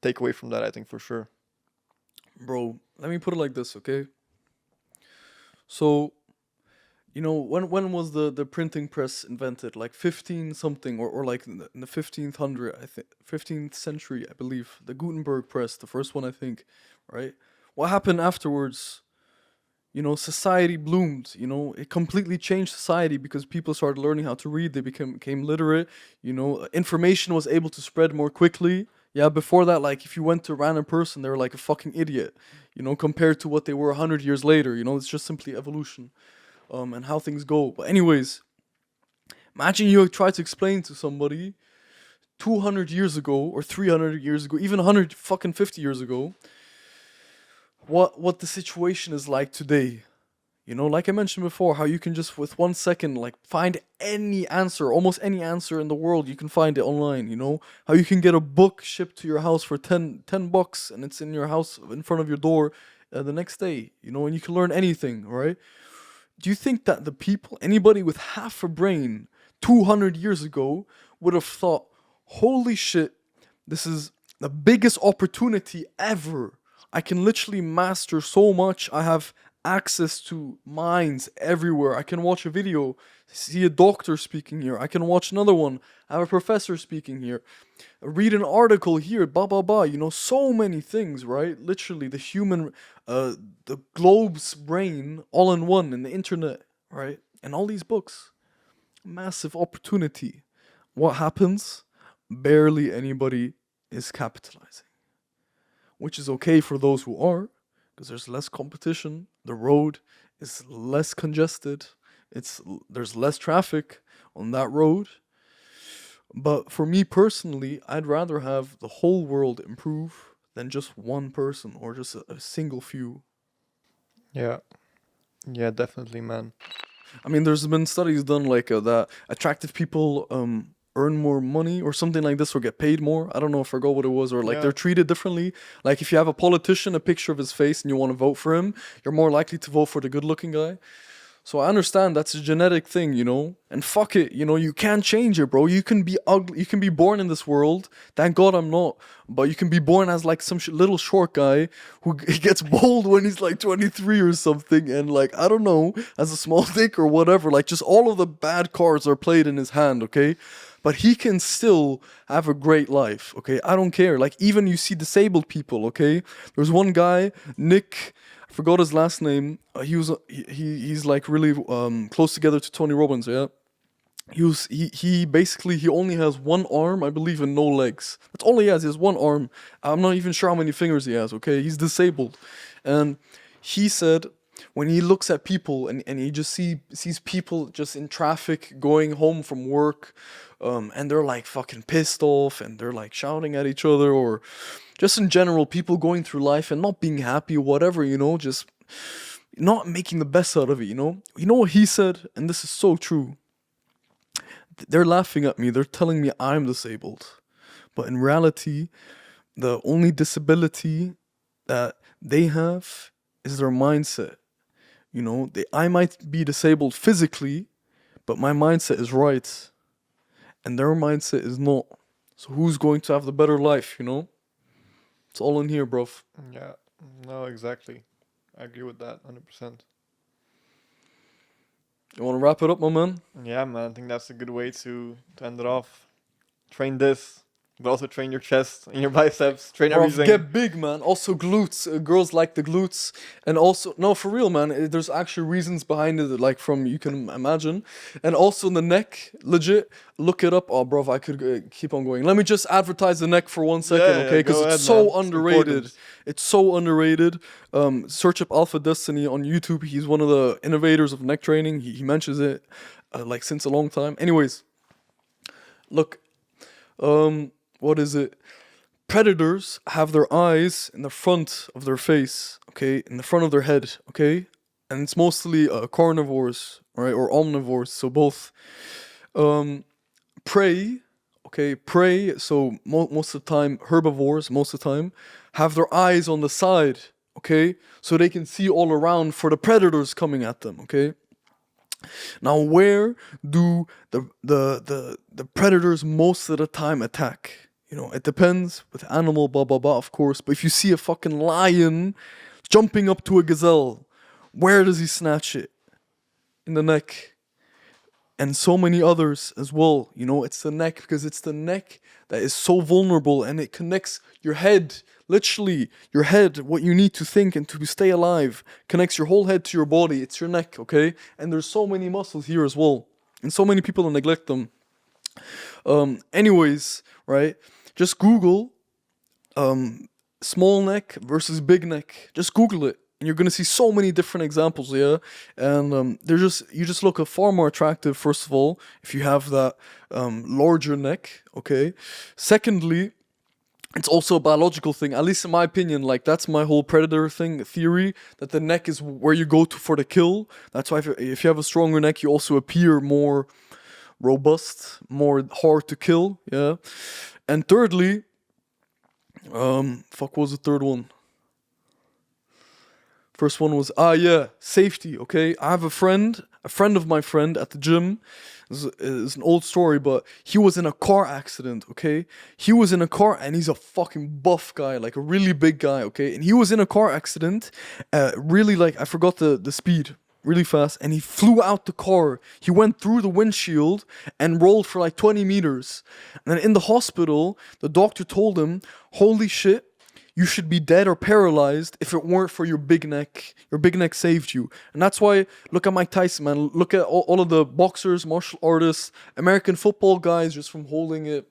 take away from that. I think for sure. Bro, let me put it like this, okay? So, when was the printing press invented? Like 15 something or like in the 1500, I think 15th century, I believe. The Gutenberg press, the first one I think, right? What happened afterwards? Society bloomed, it completely changed society because people started learning how to read, they became literate, information was able to spread more quickly. Yeah, before that, like if you went to a random person, they were like a fucking idiot, compared to what they were 100 years later, it's just simply evolution, and how things go. But anyways, imagine you try to explain to somebody 200 years ago or 300 years ago, even 100 fucking 50 years ago, what the situation is like today. Like I mentioned before, how you can just with 1 second like find any answer, almost any answer in the world, you can find it online. How you can get a book shipped to your house for 10 bucks and it's in your house in front of your door the next day. And you can learn anything, right? Do you think that anybody with half a brain 200 years ago would have thought, holy shit, this is the biggest opportunity ever. I can literally master so much. I have access to minds everywhere. I can watch a video, see a doctor speaking here. I can watch another one, have a professor speaking here, read an article here, blah blah blah. You know, so many things, right? Literally, the globe's brain all in one, in the internet, right? And all these books, massive opportunity. What happens? Barely anybody is capitalizing, which is okay for those who are, because there's less competition. The road is less congested. There's less traffic on that road. But for me personally, I'd rather have the whole world improve than just one person or just a single few. Yeah. Yeah, definitely, man. I mean, there's been studies done like that attractive people earn more money or something like this or get paid more. I don't know, I forgot what it was, or like Yeah. they're treated differently. Like if you have a politician, a picture of his face, and you want to vote for him, you're more likely to vote for the good-looking guy. So I understand that's a genetic thing, you know? And fuck it, you know, you can't change it, bro. You can be ugly, you can be born in this world. Thank God I'm not. But you can be born as like some little short guy who gets bold when he's like 23 or something. And like, I don't know, as a small dick or whatever. Like just all of the bad cards are played in his hand, okay? But he can still have a great life, okay? I don't care. Like even you see disabled people, okay? There's one guy, Nick, I forgot his last name. He's like really close together to Tony Robbins, yeah. He basically he only has one arm, I believe, and no legs. That's all he has. He has one arm. I'm not even sure how many fingers he has. Okay, he's disabled, and he said when he looks at people and he just sees people just in traffic going home from work, and they're like fucking pissed off and they're like shouting at each other, or just in general people going through life and not being happy or whatever, you know, just not making the best out of it, you know. You know what he said, and this is so true. They're laughing at me. They're telling me I'm disabled. But in reality, the only disability that they have is their mindset. You know, I might be disabled physically, but my mindset is right. And their mindset is not. So who's going to have the better life, you know? It's all in here, bruv. Yeah. No, exactly. I agree with that 100%. You want to wrap it up, my man? Yeah, man. I think that's a good way to end it off. Train this, but also train your chest and your biceps. Train Bruv, everything. get big, man. Also glutes. Girls like the glutes. And also, no, for real, man. There's actually reasons behind it, like from you can imagine. And also the neck, legit. Look it up. Oh, bruv, I could keep on going. Let me just advertise the neck for 1 second, Yeah, okay? Because go it's ahead, so man. It's underrated. important. It's so underrated. Search up Alpha Destiny on YouTube. He's one of the innovators of neck training. He mentions it like since a long time. Anyways, look. What is it? Predators have their eyes in the front of their face, okay, in the front of their head, okay, and it's mostly carnivores, right, or omnivores, so both. Prey, okay, prey. So most of the time, herbivores, most of the time, have their eyes on the side, okay, so they can see all around for the predators coming at them, okay. Now, where do the predators most of the time attack? You know, it depends with animal, blah blah blah, of course. But if you see a fucking lion jumping up to a gazelle, where does he snatch it? In the neck. And so many others as well. You know, it's the neck, because it's the neck that is so vulnerable, and it connects your head, literally your head, what you need to think and to stay alive, connects your whole head to your body. It's your neck, okay? And there's so many muscles here as well, and so many people neglect them. Anyways, right? Just Google small neck versus big neck. Just Google it. And you're gonna see so many different examples, yeah. And you just look far more attractive, first of all, if you have that larger neck. Okay. Secondly, it's also a biological thing, at least in my opinion. Like that's my whole predator thing theory, that the neck is where you go to for the kill. That's why if you have a stronger neck, you also appear more robust, more hard to kill. Yeah. And thirdly, what was the third one? First one was, safety, okay? I have a friend, a friend of my friend at the gym. Is an old story, but he was in a car accident, okay? He was in a car, and he's a fucking buff guy, like a really big guy, okay? And he was in a car accident, really like, I forgot the speed, really fast, and he flew out the car. He went through the windshield and rolled for like 20 meters. And then in the hospital, the doctor told him, holy shit, you should be dead or paralyzed if it weren't for your big neck. Your big neck saved you. And that's why, look at Mike Tyson, man. Look at all of the boxers, martial artists, American football guys just from holding it.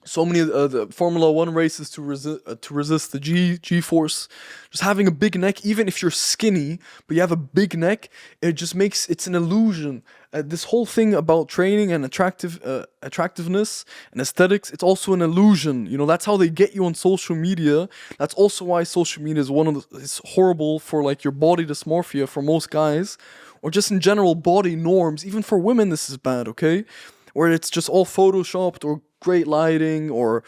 So many the Formula One races to resist the G-force. Just having a big neck, even if you're skinny, but you have a big neck, it just makes, it's an illusion. This whole thing about training and attractiveness and aesthetics, it's also an illusion. You know, that's how they get you on social media. That's also why social media is it's horrible for like your body dysmorphia for most guys, or just in general body norms. Even for women, this is bad, okay? Where it's just all photoshopped or great lighting or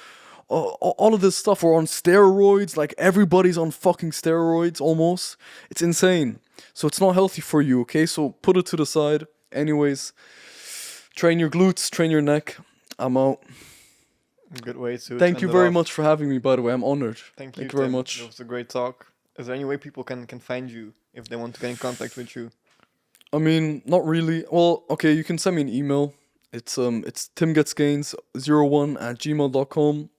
all of this stuff, or on steroids. Like everybody's on fucking steroids almost. It's insane. So it's not healthy for you, okay? So put it to the side. Anyways, train your glutes, train your neck. I'm out. Good way to Thank you end it very off. much for having me, by the way. I'm honored. Thank you very Tim. much. It was a great talk. Is there any way people can find you if they want to get in contact with you? I mean, not really. Well, okay, you can send me an email. It's timgetsgains01@gmail.com.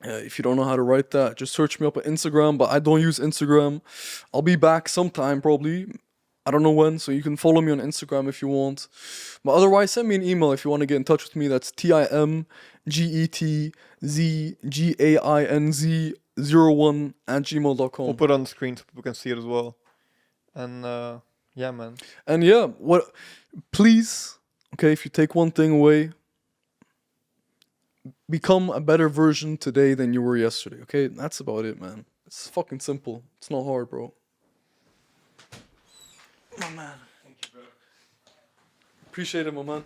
If you don't know how to write that, just search me up on Instagram, but I don't use Instagram. I'll be back sometime, probably. I don't know when, so you can follow me on Instagram if you want. But otherwise, send me an email if you want to get in touch with me. That's timgetzgainz01@gmail.com. We'll put it on the screen so people can see it as well. And yeah, man. And yeah, please, okay, if you take one thing away, become a better version today than you were yesterday, okay? That's about it, man. It's fucking simple. It's not hard, bro. My man. Thank you, bro. Appreciate it, my man.